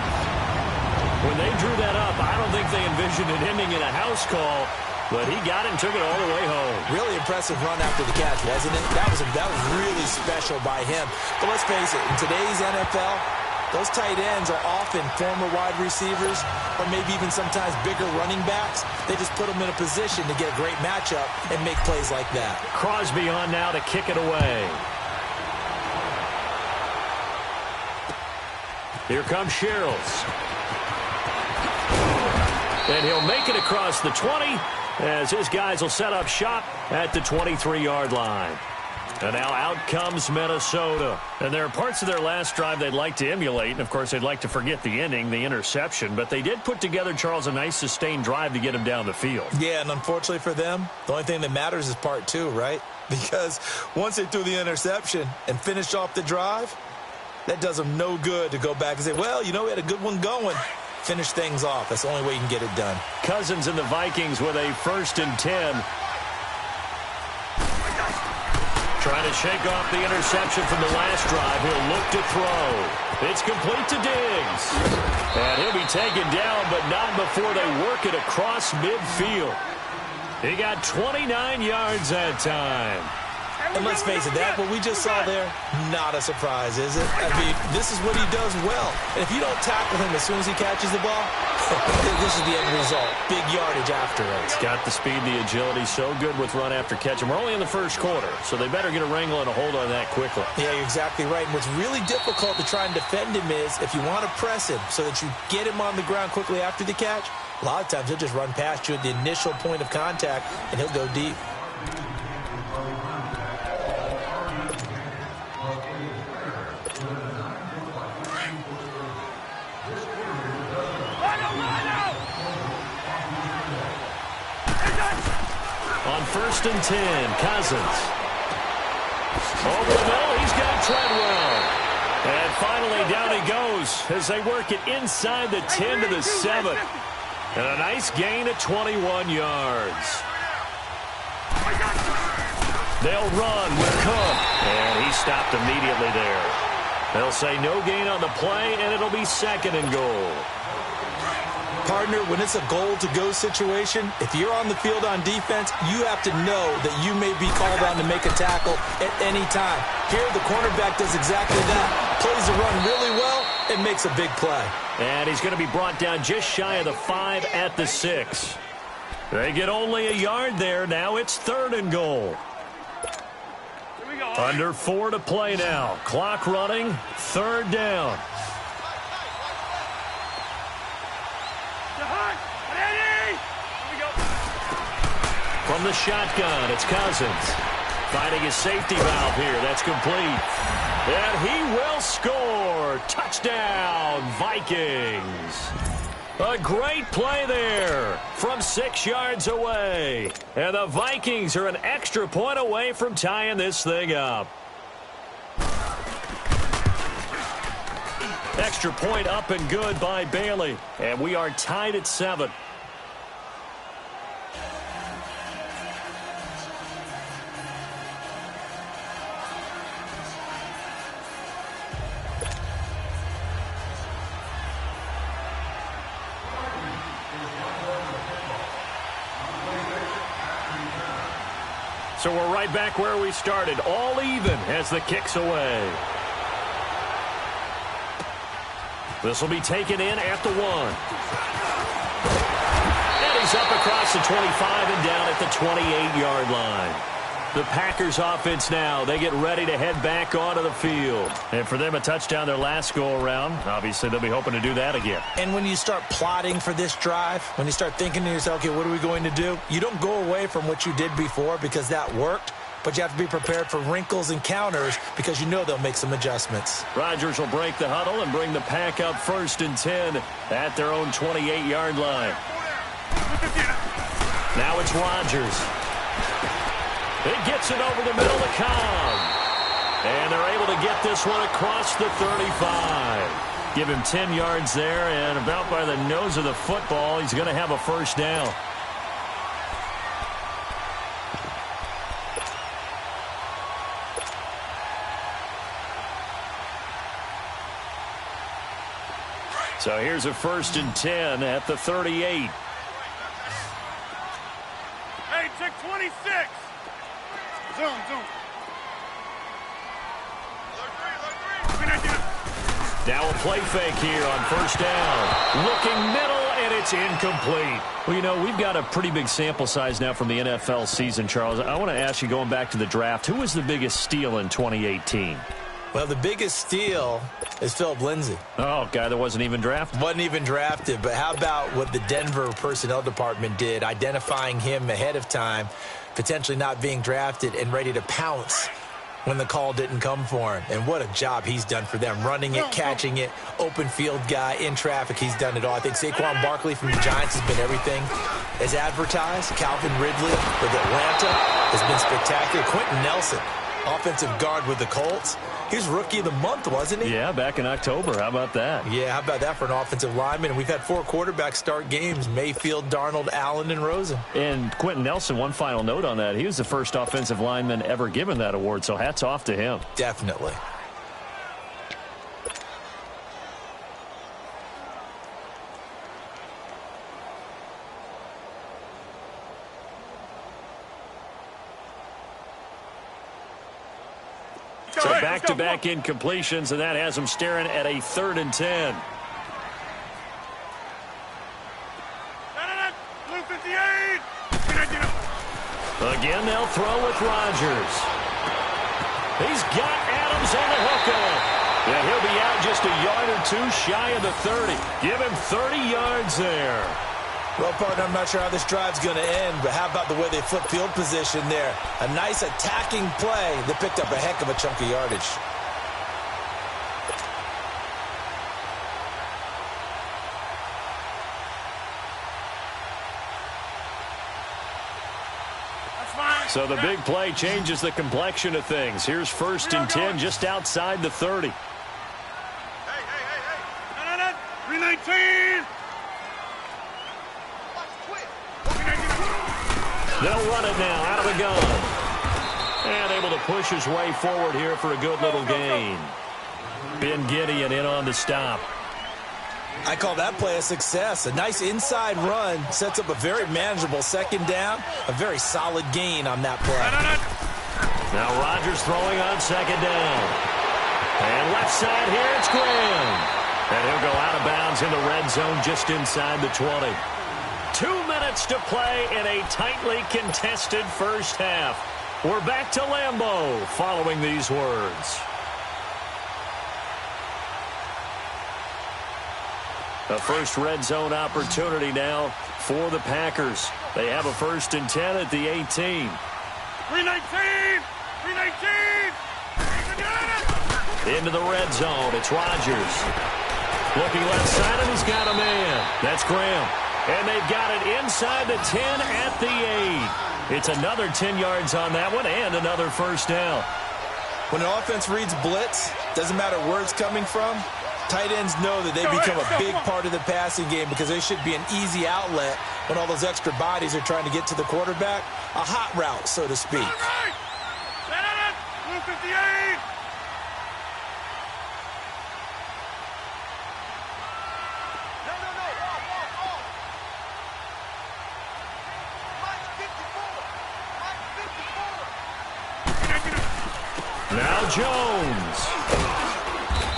When they drew that up, I don't think they envisioned it ending in a house call. But he got it and took it all the way home. Really impressive run after the catch, wasn't it? That was really special by him. But let's face it, in today's NFL, those tight ends are often former wide receivers or maybe even sometimes bigger running backs. They just put them in a position to get a great matchup and make plays like that. Crosby on now to kick it away. Here comes Sherrills. And he'll make it across the 20 as his guys will set up shop at the 23-yard line. And now out comes Minnesota. And there are parts of their last drive they'd like to emulate. And, of course, they'd like to forget the ending, the interception. But they did put together, Charles, a nice sustained drive to get him down the field. Yeah, and unfortunately for them, the only thing that matters is part two, right? Because once they threw the interception and finished off the drive, that does them no good to go back and say, well, you know, we had a good one going. Finish things off. That's the only way you can get it done. Cousins and the Vikings with a 1st and 10. Trying to shake off the interception from the last drive. He'll look to throw. It's complete to Diggs. And he'll be taken down, but not before they work it across midfield. He got 29 yards that time. And let's face it, that what we just saw there, not a surprise, is it? I mean, this is what he does well. And if you don't tackle him as soon as he catches the ball, this is the end result. Big yardage after it. He's got the speed, the agility, so good with run after catch. And we're only in the first quarter, so they better get a wrangle and a hold on that quickly. Yeah, you're exactly right. And what's really difficult to try and defend him is if you want to press him so that you get him on the ground quickly after the catch, a lot of times he'll just run past you at the initial point of contact, and he'll go deep. On 1st and 10, Cousins. Over the middle, he's got Treadwell. And finally, down he goes as they work it inside the 10 to the 7. And a nice gain of 21 yards. They'll run with Cook. And he stopped immediately there. They'll say no gain on the play, and it'll be 2nd and goal. Partner, when it's a goal-to-go situation, if you're on the field on defense, you have to know that you may be called on to make a tackle at any time. Here, the cornerback does exactly that. Plays the run really well and makes a big play. And he's going to be brought down just shy of the 5 at the 6. They get only a yard there. Now it's 3rd and goal. Under 4 to play now. Clock running. 3rd down. From the shotgun, it's Cousins. Finding his safety valve here. That's complete. And he will score. Touchdown, Vikings. A great play there from 6 yards away. And the Vikings are an extra point away from tying this thing up. Extra point up and good by Bailey. And we are tied at 7. So we're right back where we started, all even as the kick's away. This will be taken in at the 1. And he's up across the 25 and down at the 28-yard line. The Packers offense now, they get ready to head back onto the field. And for them, a touchdown their last go-around. Obviously, they'll be hoping to do that again. And when you start plotting for this drive, when you start thinking to yourself, okay, what are we going to do? You don't go away from what you did before because that worked, but you have to be prepared for wrinkles and counters because you know they'll make some adjustments. Rodgers will break the huddle and bring the Pack up 1st and 10 at their own 28-yard line. Now it's Rodgers. It gets it over the middle to Cobb. And they're able to get this one across the 35. Give him 10 yards there, and about by the nose of the football, he's going to have a 1st down. So here's a 1st and 10 at the 38. Hey, check 26. Zoom. Now a play fake here on 1st down. Looking middle, and it's incomplete. Well, you know, we've got a pretty big sample size now from the NFL season, Charles. I want to ask you, going back to the draft, who was the biggest steal in 2018? Well, the biggest steal is Philip Lindsay. Oh, guy that wasn't even drafted? Wasn't even drafted, but how about what the Denver personnel department did, identifying him ahead of time, potentially not being drafted and ready to pounce when the call didn't come for him. And what a job he's done for them. Running it, catching it, open field guy, in traffic, he's done it all. I think Saquon Barkley from the Giants has been everything as advertised. Calvin Ridley with Atlanta has been spectacular. Quentin Nelson, offensive guard with the Colts. He was Rookie of the Month, wasn't he? Yeah, back in October. How about that? Yeah, how about that for an offensive lineman? And we've had 4 quarterbacks start games: Mayfield, Darnold, Allen, and Rosen. And Quentin Nelson, one final note on that. He was the first offensive lineman ever given that award, so hats off to him. Definitely. So back-to-back incompletions, and that has him staring at a 3rd and 10. Again, they'll throw with Rodgers. He's got Adams on the hook. And he'll be out just a yard or 2 shy of the 30. Give him 30 yards there. Well, partner, I'm not sure how this drive's going to end, but how about the way they flip field position there? A nice attacking play that picked up a heck of a chunk of yardage. So the big play changes the complexion of things. Here's 1st and 10 just outside the 30. Hey. 319. They'll run it now out of the gun. And able to push his way forward here for a good little gain. Ben Gideon in on the stop. I call that play a success. A nice inside run sets up a very manageable 2nd down. A very solid gain on that play. Now Rodgers throwing on 2nd down. And left side here, it's Graham. And he'll go out of bounds in the red zone just inside the 20. 2 minutes to play in a tightly contested first half. We're back to Lambeau following these words. A first red zone opportunity now for the Packers. They have a 1st and 10 at the 18. 319. Into the red zone. It's Rodgers. Looking left side, and he's got a man. That's Graham. And they've got it inside the 10 at the 8. It's another 10 yards on that one and another 1st down. When an offense reads blitz, doesn't matter where it's coming from, tight ends know that they become a big part of the passing game because they should be an easy outlet when all those extra bodies are trying to get to the quarterback. A hot route, so to speak. 58. Now Jones.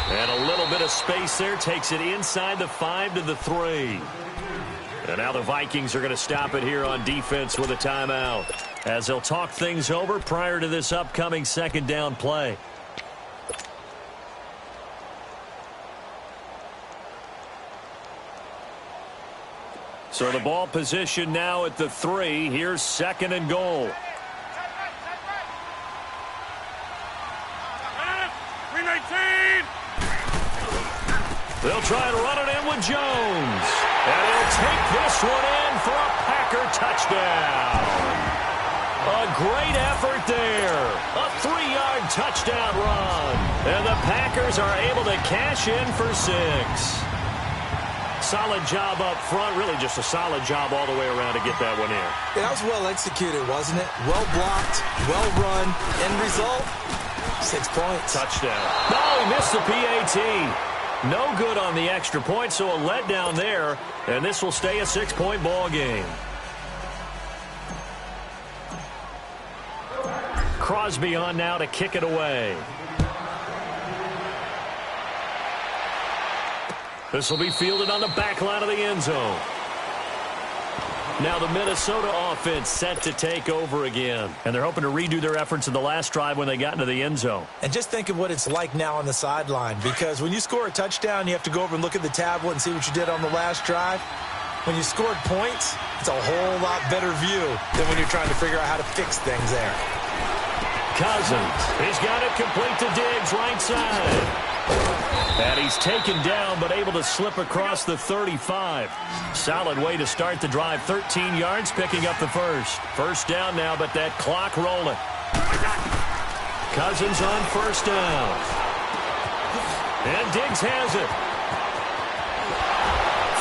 And a little bit of space there. Takes it inside the 5 to the 3. And now the Vikings are going to stop it here on defense with a timeout, as they'll talk things over prior to this upcoming 2nd down play. So the ball position now at the 3. Here's 2nd and goal. 319. They'll try and run it in with Jones. And he'll take this one in for a Packer touchdown. A great effort there. A 3-yard touchdown run. And the Packers are able to cash in for 6. Solid job up front. Really just a solid job all the way around to get that one in. That was well executed, wasn't it? Well blocked, well run. End result, 6 points. Touchdown. No, he missed the PAT. No good on the extra point, so a letdown there. And this will stay a 6-point ball game. Crosby on now to kick it away. This will be fielded on the back line of the end zone. Now the Minnesota offense set to take over again. And they're hoping to redo their efforts in the last drive when they got into the end zone. And just think of what it's like now on the sideline. Because when you score a touchdown, you have to go over and look at the tablet and see what you did on the last drive. When you scored points, it's a whole lot better view than when you're trying to figure out how to fix things there. Cousins. He's got it complete to Diggs, right side. And he's taken down, but able to slip across the 35. Solid way to start the drive. 13 yards, picking up the first. First down now, but that clock rolling. Cousins on first down. And Diggs has it.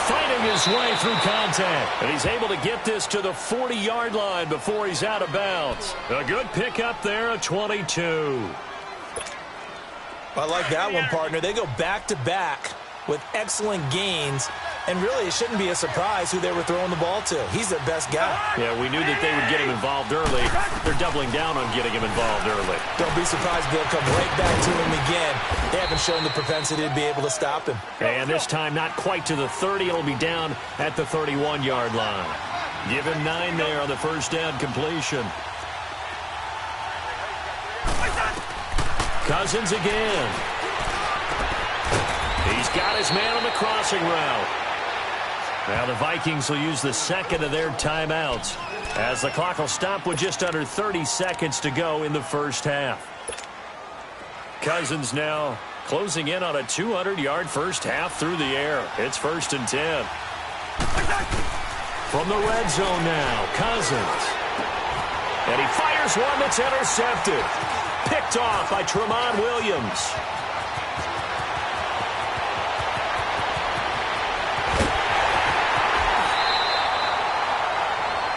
Fighting his way through contact. And he's able to get this to the 40-yard line before he's out of bounds. A good pickup there, a 22. I like that one, partner. They go back-to-back with excellent gains, and really it shouldn't be a surprise who they were throwing the ball to. He's their best guy. Yeah, we knew that they would get him involved early. They're doubling down on getting him involved early. Don't be surprised they'll come right back to him again. They haven't shown the propensity to be able to stop him. And this time not quite to the 30. It'll be down at the 31-yard line. Give him 9 there on the first down completion. Cousins again. He's got his man on the crossing route. Now the Vikings will use the second of their timeouts as the clock will stop with just under 30 seconds to go in the first half. Cousins now closing in on a 200-yard first half through the air. It's 1st and 10. From the red zone now, Cousins. And he fires one that's intercepted. Picked off by Tramon Williams.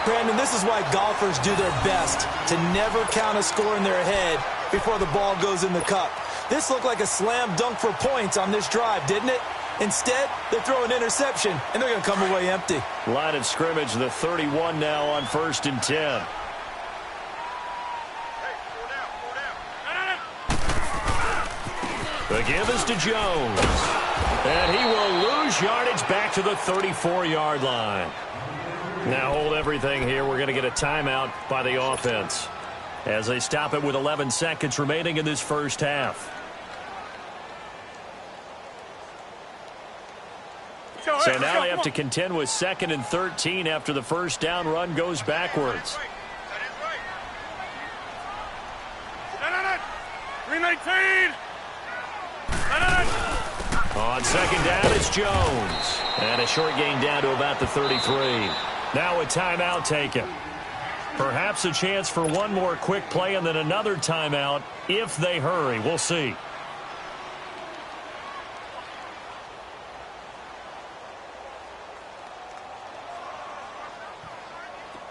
Brandon, this is why golfers do their best to never count a score in their head before the ball goes in the cup. This looked like a slam dunk for points on this drive, didn't it? Instead, they throw an interception, and they're going to come away empty. Line of scrimmage, the 31 now on 1st and 10. The give is to Jones. And he will lose yardage back to the 34-yard line. Now hold everything here. We're going to get a timeout by the offense as they stop it with 11 seconds remaining in this first half. So now they have to contend with 2nd and 13 after the first down run goes backwards. 319. On 2nd down, it's Jones. And a short gain down to about the 33. Now a timeout taken. Perhaps a chance for one more quick play and then another timeout if they hurry. We'll see.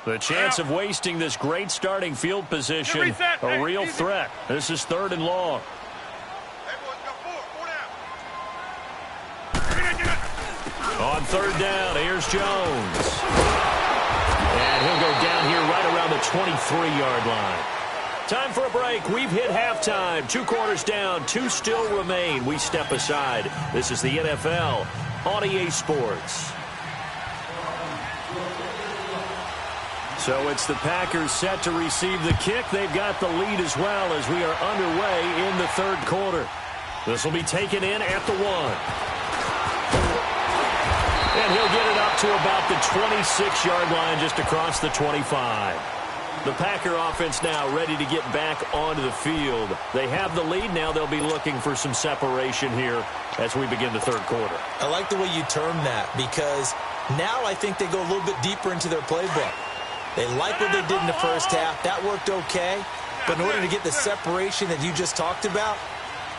The chance of wasting this great starting field position, a real threat. This is 3rd and long. On 3rd down, here's Jones. And he'll go down here right around the 23-yard line. Time for a break. We've hit halftime. 2 quarters down, 2 still remain. We step aside. This is the NFL on EA Sports. So it's the Packers set to receive the kick. They've got the lead as well as we are underway in the 3rd quarter. This will be taken in at the 1. And he'll get it up to about the 26-yard line just across the 25. The Packer offense now ready to get back onto the field. They have the lead. Now they'll be looking for some separation here as we begin the 3rd quarter. I like the way you term that because now I think they go a little bit deeper into their playbook. They like what they did in the first half. That worked okay. But in order to get the separation that you just talked about,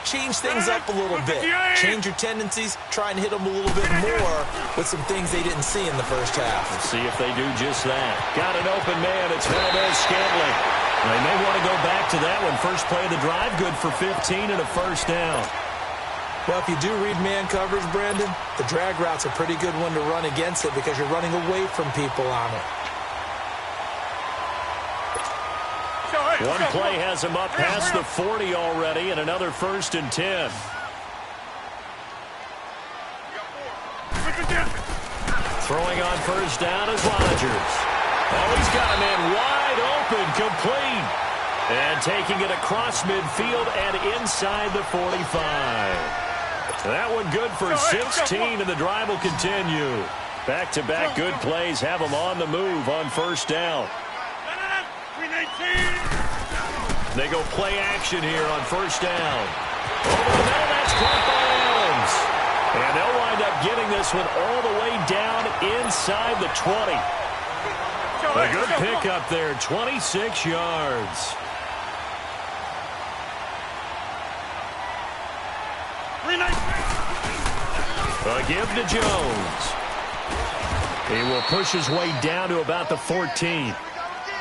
change things up a little bit. Change your tendencies. Try and hit them a little bit more with some things they didn't see in the first half. Let's see if they do just that. Got an open man. It's Valdez-Scantling. They may want to go back to that one. First play of the drive, good for 15 and a first down. Well, if you do read man coverage, Brandon, the drag route's a pretty good one to run against it because you're running away from people on it. One play has him up past the 40 already, and another 1st and 10. Throwing on first down is Rodgers. Oh, he's got a man wide open, complete. And taking it across midfield and inside the 45. That one good for 16, and the drive will continue. Back-to-back good plays have them on the move on first down. They go play action here on first down. Over the middle, that's caught by Adams. And they'll wind up getting this one all the way down inside the 20. A good pickup there, 26 yards. A give to Jones. He will push his way down to about the 14.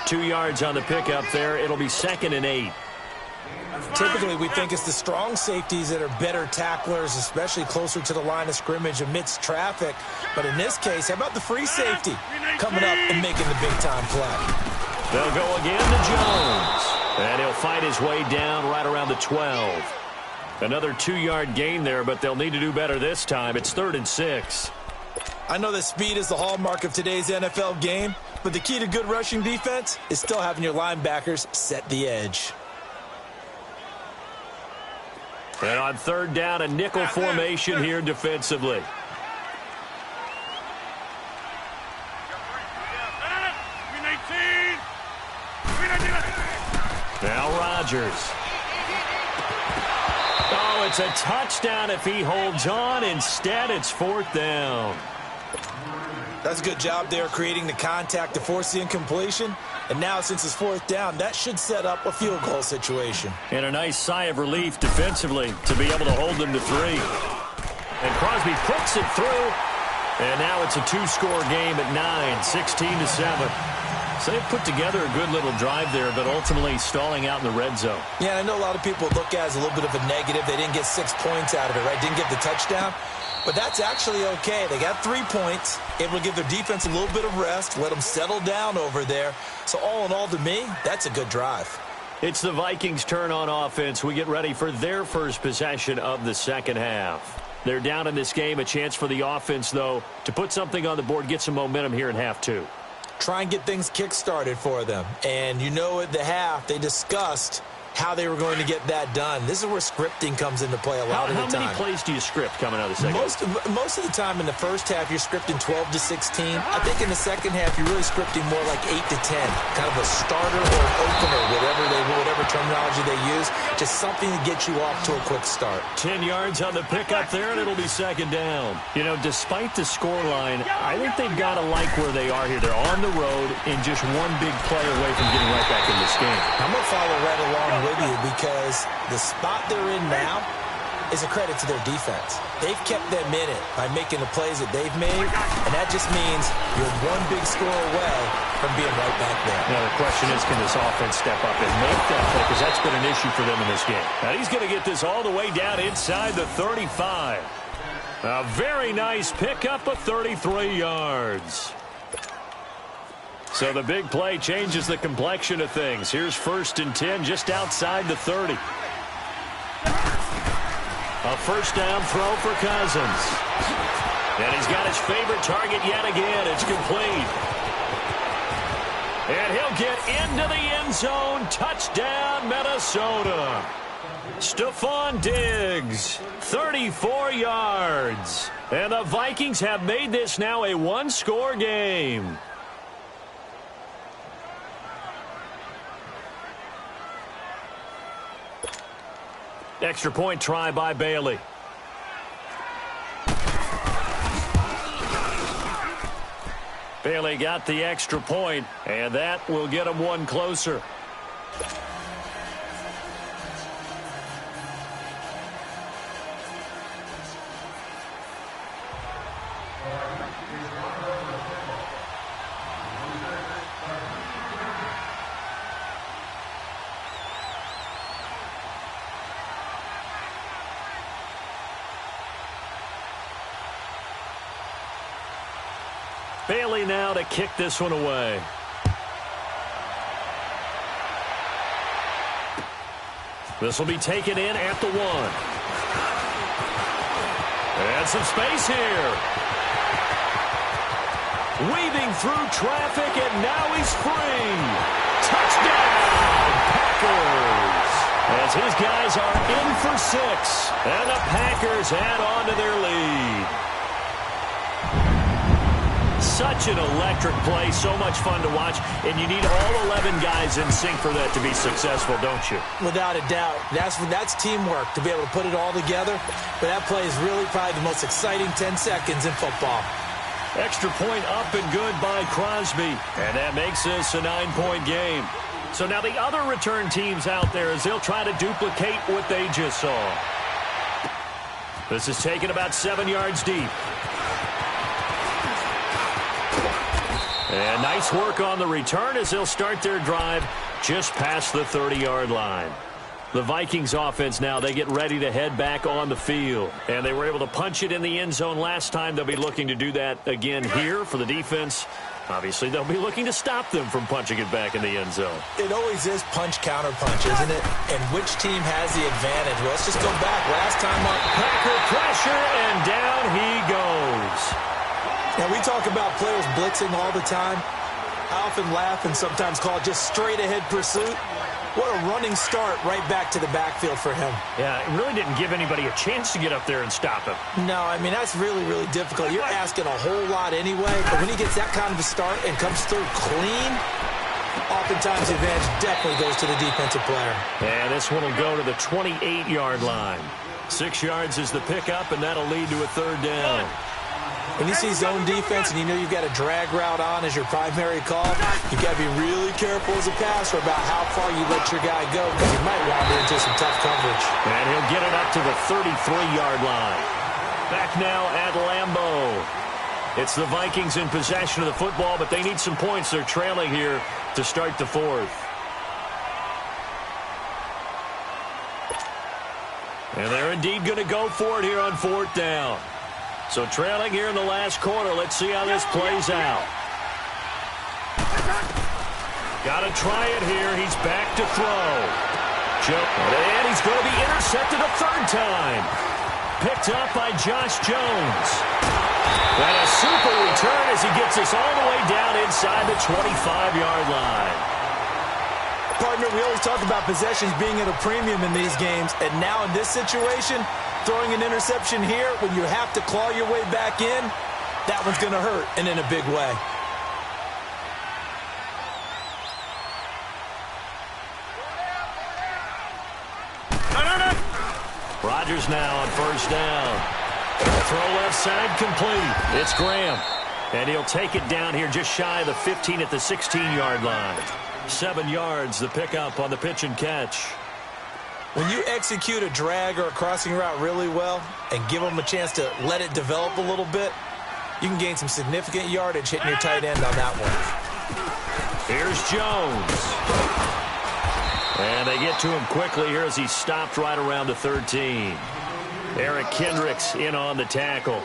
2 yards on the pickup there. It'll be 2nd and 8. Typically, we think it's the strong safeties that are better tacklers, especially closer to the line of scrimmage amidst traffic. But in this case, how about the free safety coming up and making the big-time play? They'll go again to Jones. And he'll fight his way down right around the 12. Another 2-yard gain there, but they'll need to do better this time. It's 3rd and 6. I know that speed is the hallmark of today's NFL game, but the key to good rushing defense is still having your linebackers set the edge. And on 3rd down, a nickel formation here defensively. Now Rodgers. Oh, it's a touchdown if he holds on. Instead, it's 4th down. That's a good job there creating the contact to force the incompletion. And now, since it's 4th down, that should set up a field goal situation. And a nice sigh of relief defensively to be able to hold them to 3. And Crosby puts it through. And now it's a 2-score game at 9, 16-7. So they've put together a good little drive there, but ultimately stalling out in the red zone. Yeah, I know a lot of people look at it as a little bit of a negative. They didn't get 6 points out of it, right? Didn't get the touchdown. But that's actually okay. They got 3 points, able to give their defense a little bit of rest, let them settle down over there. So all in all, to me, that's a good drive. It's the Vikings' turn on offense. We get ready for their first possession of the second half. They're down in this game. A chance for the offense, though, to put something on the board, get some momentum here in half 2. Try and get things kick-started for them. And you know at the half, they discussed how they were going to get that done. This is where scripting comes into play a lot of the time. How many plays do you script coming out of the second half? Most of the time in the first half, you're scripting 12 to 16. I think in the second half, you're really scripting more like 8 to 10. Kind of a starter or an opener, whatever terminology they use. Just something to get you off to a quick start. 10 yards on the pickup there, and it'll be 2nd down. You know, despite the scoreline, I think they've got to like where they are here. They're on the road and just one big play away from getting right back in this game. I'm going to follow right along with you because the spot they're in now is a credit to their defense. They've kept them in it by making the plays that they've made, and that just means you're one big score away from being right back there. Now the question is, can this offense step up and make that play? Because that's been an issue for them in this game. Now he's going to get this all the way down inside the 35. A very nice pickup of 33 yards. So the big play changes the complexion of things. Here's 1st and 10 just outside the 30. A first down throw for Cousins. And he's got his favorite target yet again. It's complete. And he'll get into the end zone. Touchdown, Minnesota. Stephon Diggs, 34 yards. And the Vikings have made this now a 1-score game. Extra point try by Bailey. Bailey got the extra point, and that will get him one closer. Bailey now to kick this one away. This will be taken in at the 1. And some space here. Weaving through traffic, and now he's free. Touchdown, Packers. As his guys are in for 6. And the Packers add on to their lead. such an electric play, so much fun to watch, and you need all 11 guys in sync for that to be successful, don't you? Without a doubt. That's teamwork to be able to put it all together. But that play is really probably the most exciting 10 seconds in football. Extra point up and good by Crosby. And that makes this a 9-point game. So now the other return teams out there as they'll try to duplicate what they just saw. This is taken about 7 yards deep. And nice work on the return as they'll start their drive just past the 30-yard line. The Vikings offense now, they get ready to head back on the field. And they were able to punch it in the end zone last time. They'll be looking to do that again here for the defense. Obviously, they'll be looking to stop them from punching it back in the end zone. It always is punch-counter-punch, isn't it? And which team has the advantage? Well, let's just go back. Last time up, Packer pressure, and down he goes. Now, we talk about players blitzing all the time. I often laugh and sometimes call it just straight-ahead pursuit. What a running start right back to the backfield for him. Yeah, it really didn't give anybody a chance to get up there and stop him. No, I mean, that's really, really difficult. You're asking a whole lot anyway, but when he gets that kind of a start and comes through clean, oftentimes the advantage definitely goes to the defensive player. And this one will go to the 28-yard line. 6 yards is the pickup, and that'll lead to a third down. When you see zone defense and you know you've got a drag route on as your primary call, you've got to be really careful as a passer about how far you let your guy go because you might wander into some tough coverage. And he'll get it up to the 33-yard line. Back now at Lambeau. It's the Vikings in possession of the football, but they need some points. They're trailing here to start the fourth. And they're indeed going to go for it here on fourth down. So trailing here in the last quarter. Let's see how this plays out. Got to try it here. He's back to throw. And he's going to be intercepted a third time. Picked up by Josh Jones. And a super return as he gets us all the way down inside the 25-yard line. Partner, we always talk about possessions being at a premium in these games. And now in this situation, throwing an interception here when you have to claw your way back in, that one's going to hurt, and in a big way. Rodgers now on first down. Throw left side complete. It's Graham. And he'll take it down here just shy of the 15 at the 16-yard line. 7 yards, the pickup on the pitch and catch. When you execute a drag or a crossing route really well and give them a chance to let it develop a little bit, you can gain some significant yardage hitting your tight end on that one. Here's Jones. And they get to him quickly here as he stopped right around the 13. Eric Kendricks in on the tackle.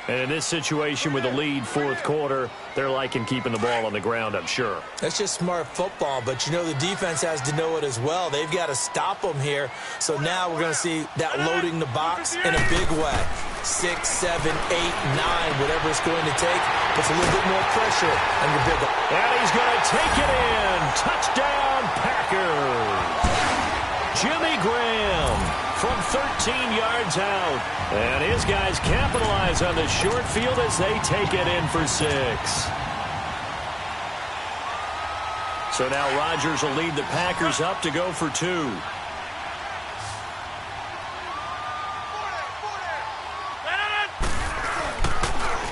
And in this situation with a lead fourth quarter, they're liking keeping the ball on the ground, I'm sure. That's just smart football, but you know the defense has to know it as well. They've got to stop them here. So now we're going to see that loading the box in a big way. 6, 7, 8, 9, whatever it's going to take, puts a little bit more pressure on your big one. And he's going to take it in. Touchdown, Packers. Jimmy Graham from 13 yards out. And his guys capitalize on the short field as they take it in for 6. So now Rodgers will lead the Packers up to go for 2.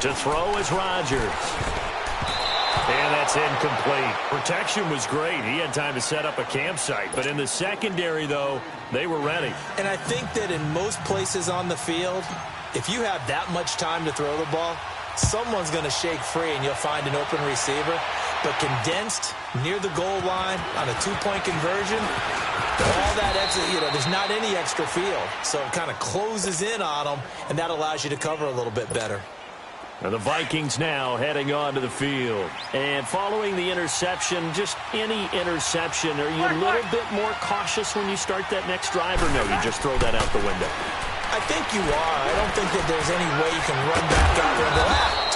To throw is Rodgers. And that's incomplete. Protection was great. He had time to set up a campsite. But in the secondary, though, they were ready. And I think that in most places on the field, if you have that much time to throw the ball, someone's going to shake free and you'll find an open receiver. But condensed near the goal line on a 2-point conversion, all that extra, there's not any extra field. So it kind of closes in on them, and that allows you to cover a little bit better. And the Vikings now heading onto the field. And following the interception, just any interception, are you a little bit more cautious when you start that next drive, or no, you just throw that out the window? I think you are. I don't think that there's any way you can run back out there and go,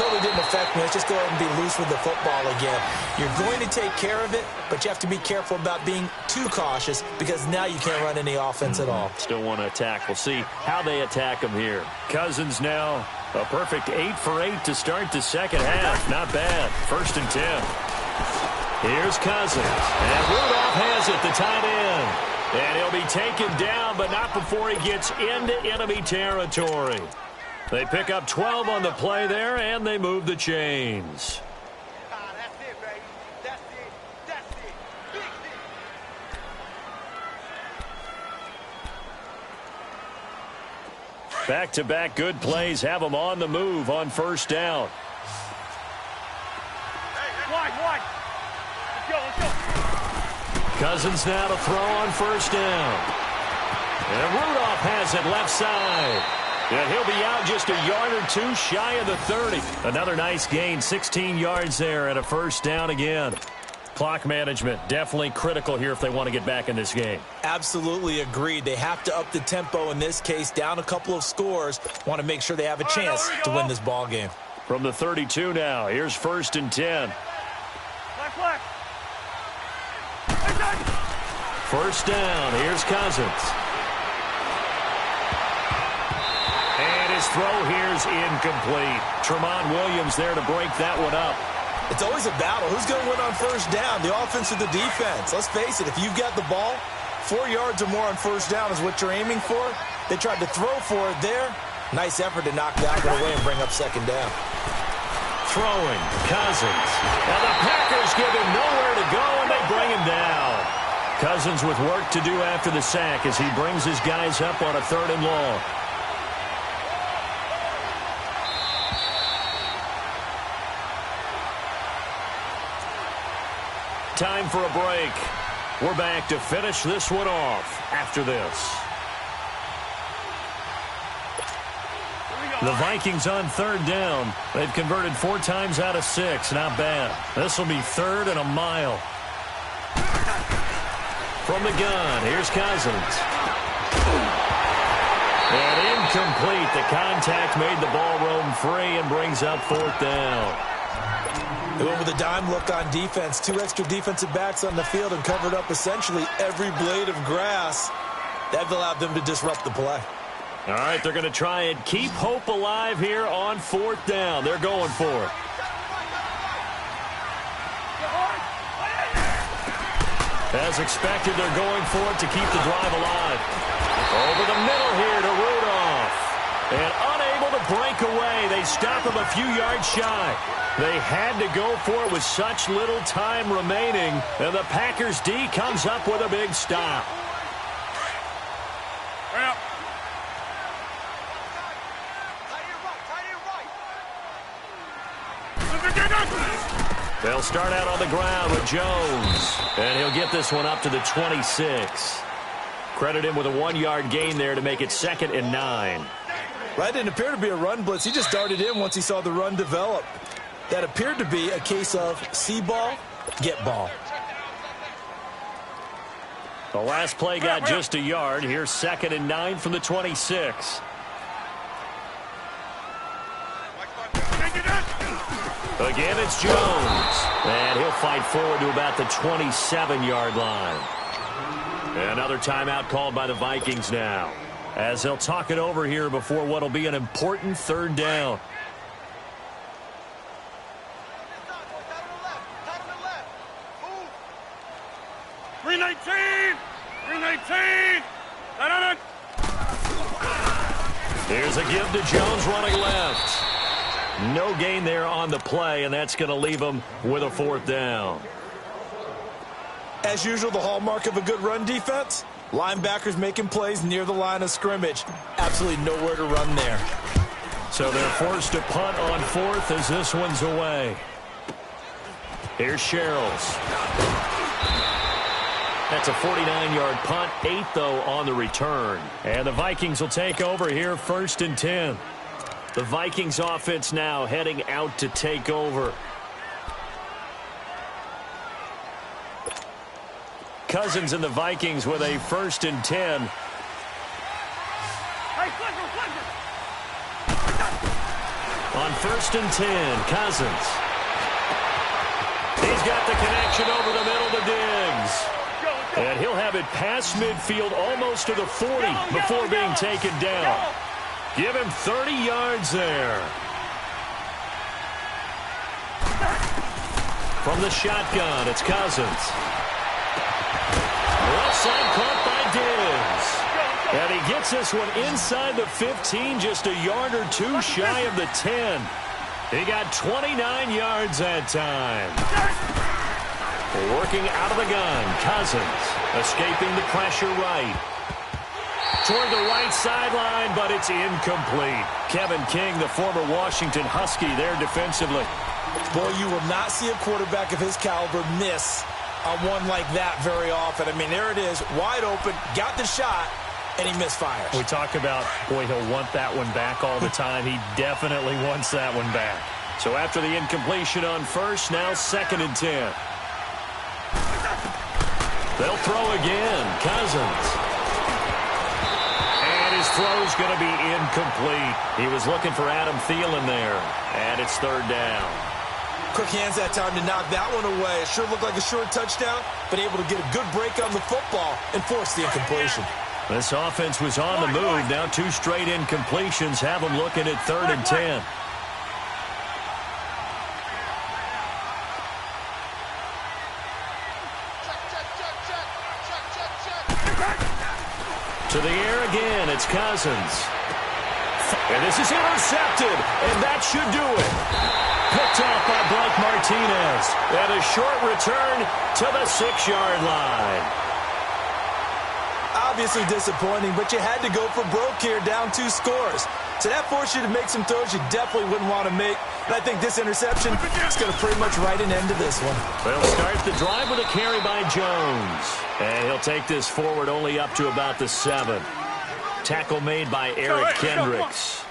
totally didn't affect me. Let's just go ahead and be loose with the football again. You're going to take care of it, but you have to be careful about being too cautious because now you can't run any offense at all. Still want to attack. We'll see how they attack them here. Cousins now A perfect 8 for 8 to start the second half. Not bad. 1st and 10. Here's Cousins. And Rudolph has it, the tight end. And he'll be taken down, but not before he gets into enemy territory. They pick up 12 on the play there, and they move the chains. Back-to-back good plays have them on the move on 1st down. Wide. Let's go. Cousins now to throw on 1st down. And Rudolph has it left side. And he'll be out just a yard or two shy of the 30. Another nice gain, 16 yards there and a 1st down again. Clock management, definitely critical here if they want to get back in this game. Absolutely agreed. They have to up the tempo in this case, down a couple of scores. Want to make sure they have a chance to win this ball game. From the 32 now, here's 1st and 10. Left. 1st down, here's Cousins. And his throw here's incomplete. Tremont Williams there to break that one up. It's always a battle. Who's going to win on 1st down, the offense or the defense? Let's face it, if you've got the ball, 4 yards or more on 1st down is what you're aiming for. They tried to throw for it there. Nice effort to knock that one away and bring up 2nd down. Throwing, Cousins. And the Packers give him nowhere to go, and they bring him down. Cousins with work to do after the sack as he brings his guys up on a 3rd and long. Time for a break. We're back to finish this one off after this. The Vikings on 3rd down. They've converted 4 times out of 6. Not bad. This will be 3rd and a mile. From the gun, here's Cousins. And incomplete. The contact made the ball roam free and brings up 4th down. They went with a dime look on defense. 2 extra defensive backs on the field and covered up essentially every blade of grass. That allowed them to disrupt the play. All right, they're going to try and keep hope alive here on 4th down. They're going for it. As expected, they're going for it to keep the drive alive. Over the middle here to Rudolph. And unable to break away. They stop him a few yards shy. They had to go for it with such little time remaining. And the Packers D comes up with a big stop. They'll start out on the ground with Jones. And he'll get this one up to the 26. Credit him with a 1-yard gain there to make it 2nd and 9. Right, didn't appear to be a run blitz. He just darted in once he saw the run develop. That appeared to be a case of see ball, get ball. The last play got just a yard. Here's 2nd and 9 from the 26. Again, it's Jones. And he'll fight forward to about the 27-yard line. Another timeout called by the Vikings now, as they'll talk it over here before what will be an important 3rd down. Here's a give to Jones running left. No gain there on the play, and that's going to leave him with a 4th down. As usual, the hallmark of a good run defense, linebackers making plays near the line of scrimmage. Absolutely nowhere to run there. So they're forced to punt on 4th as this one's away. Here's Sherrills. That's a 49-yard punt, 8 though on the return. And the Vikings will take over here 1st and 10. The Vikings offense now heading out to take over. Cousins and the Vikings with a 1st and 10. On 1st and 10, Cousins. He's got the connection over the middle to Diggs. And he'll have it past midfield almost to the 40 before being taken down. Give him 30 yards there. From the shotgun, it's Cousins. Left side caught by Diggs. And he gets this one inside the 15, just a yard or two shy of the 10. He got 29 yards that time. Working out of the gun, Cousins escaping the pressure right. Toward the right sideline, but it's incomplete. Kevin King, the former Washington Husky, there defensively. Boy, you will not see a quarterback of his caliber miss on one like that very often. I mean, there it is, wide open, got the shot, and he misfires. We talk about, boy, he'll want that one back all the time. He definitely wants that one back. So after the incompletion on first, now 2nd and 10. They'll throw again. Cousins. And his throw's going to be incomplete. He was looking for Adam Thielen there. And it's 3rd down. Quick hands that time to knock that one away. It sure looked like a short touchdown, but able to get a good break on the football and force the incompletion. This offense was on the move. Now 2 straight incompletions have them looking at 3rd and 10. To the air again, it's Cousins. And this is intercepted, and that should do it. Picked off by Blake Martinez. And a short return to the 6-yard line. Obviously disappointing, but you had to go for broke here, down 2 scores. So that forced you to make some throws you definitely wouldn't want to make. And I think this interception is going to pretty much write an end to this one. They'll start the drive with a carry by Jones. And he'll take this forward only up to about the 7. Tackle made by Eric Kendricks.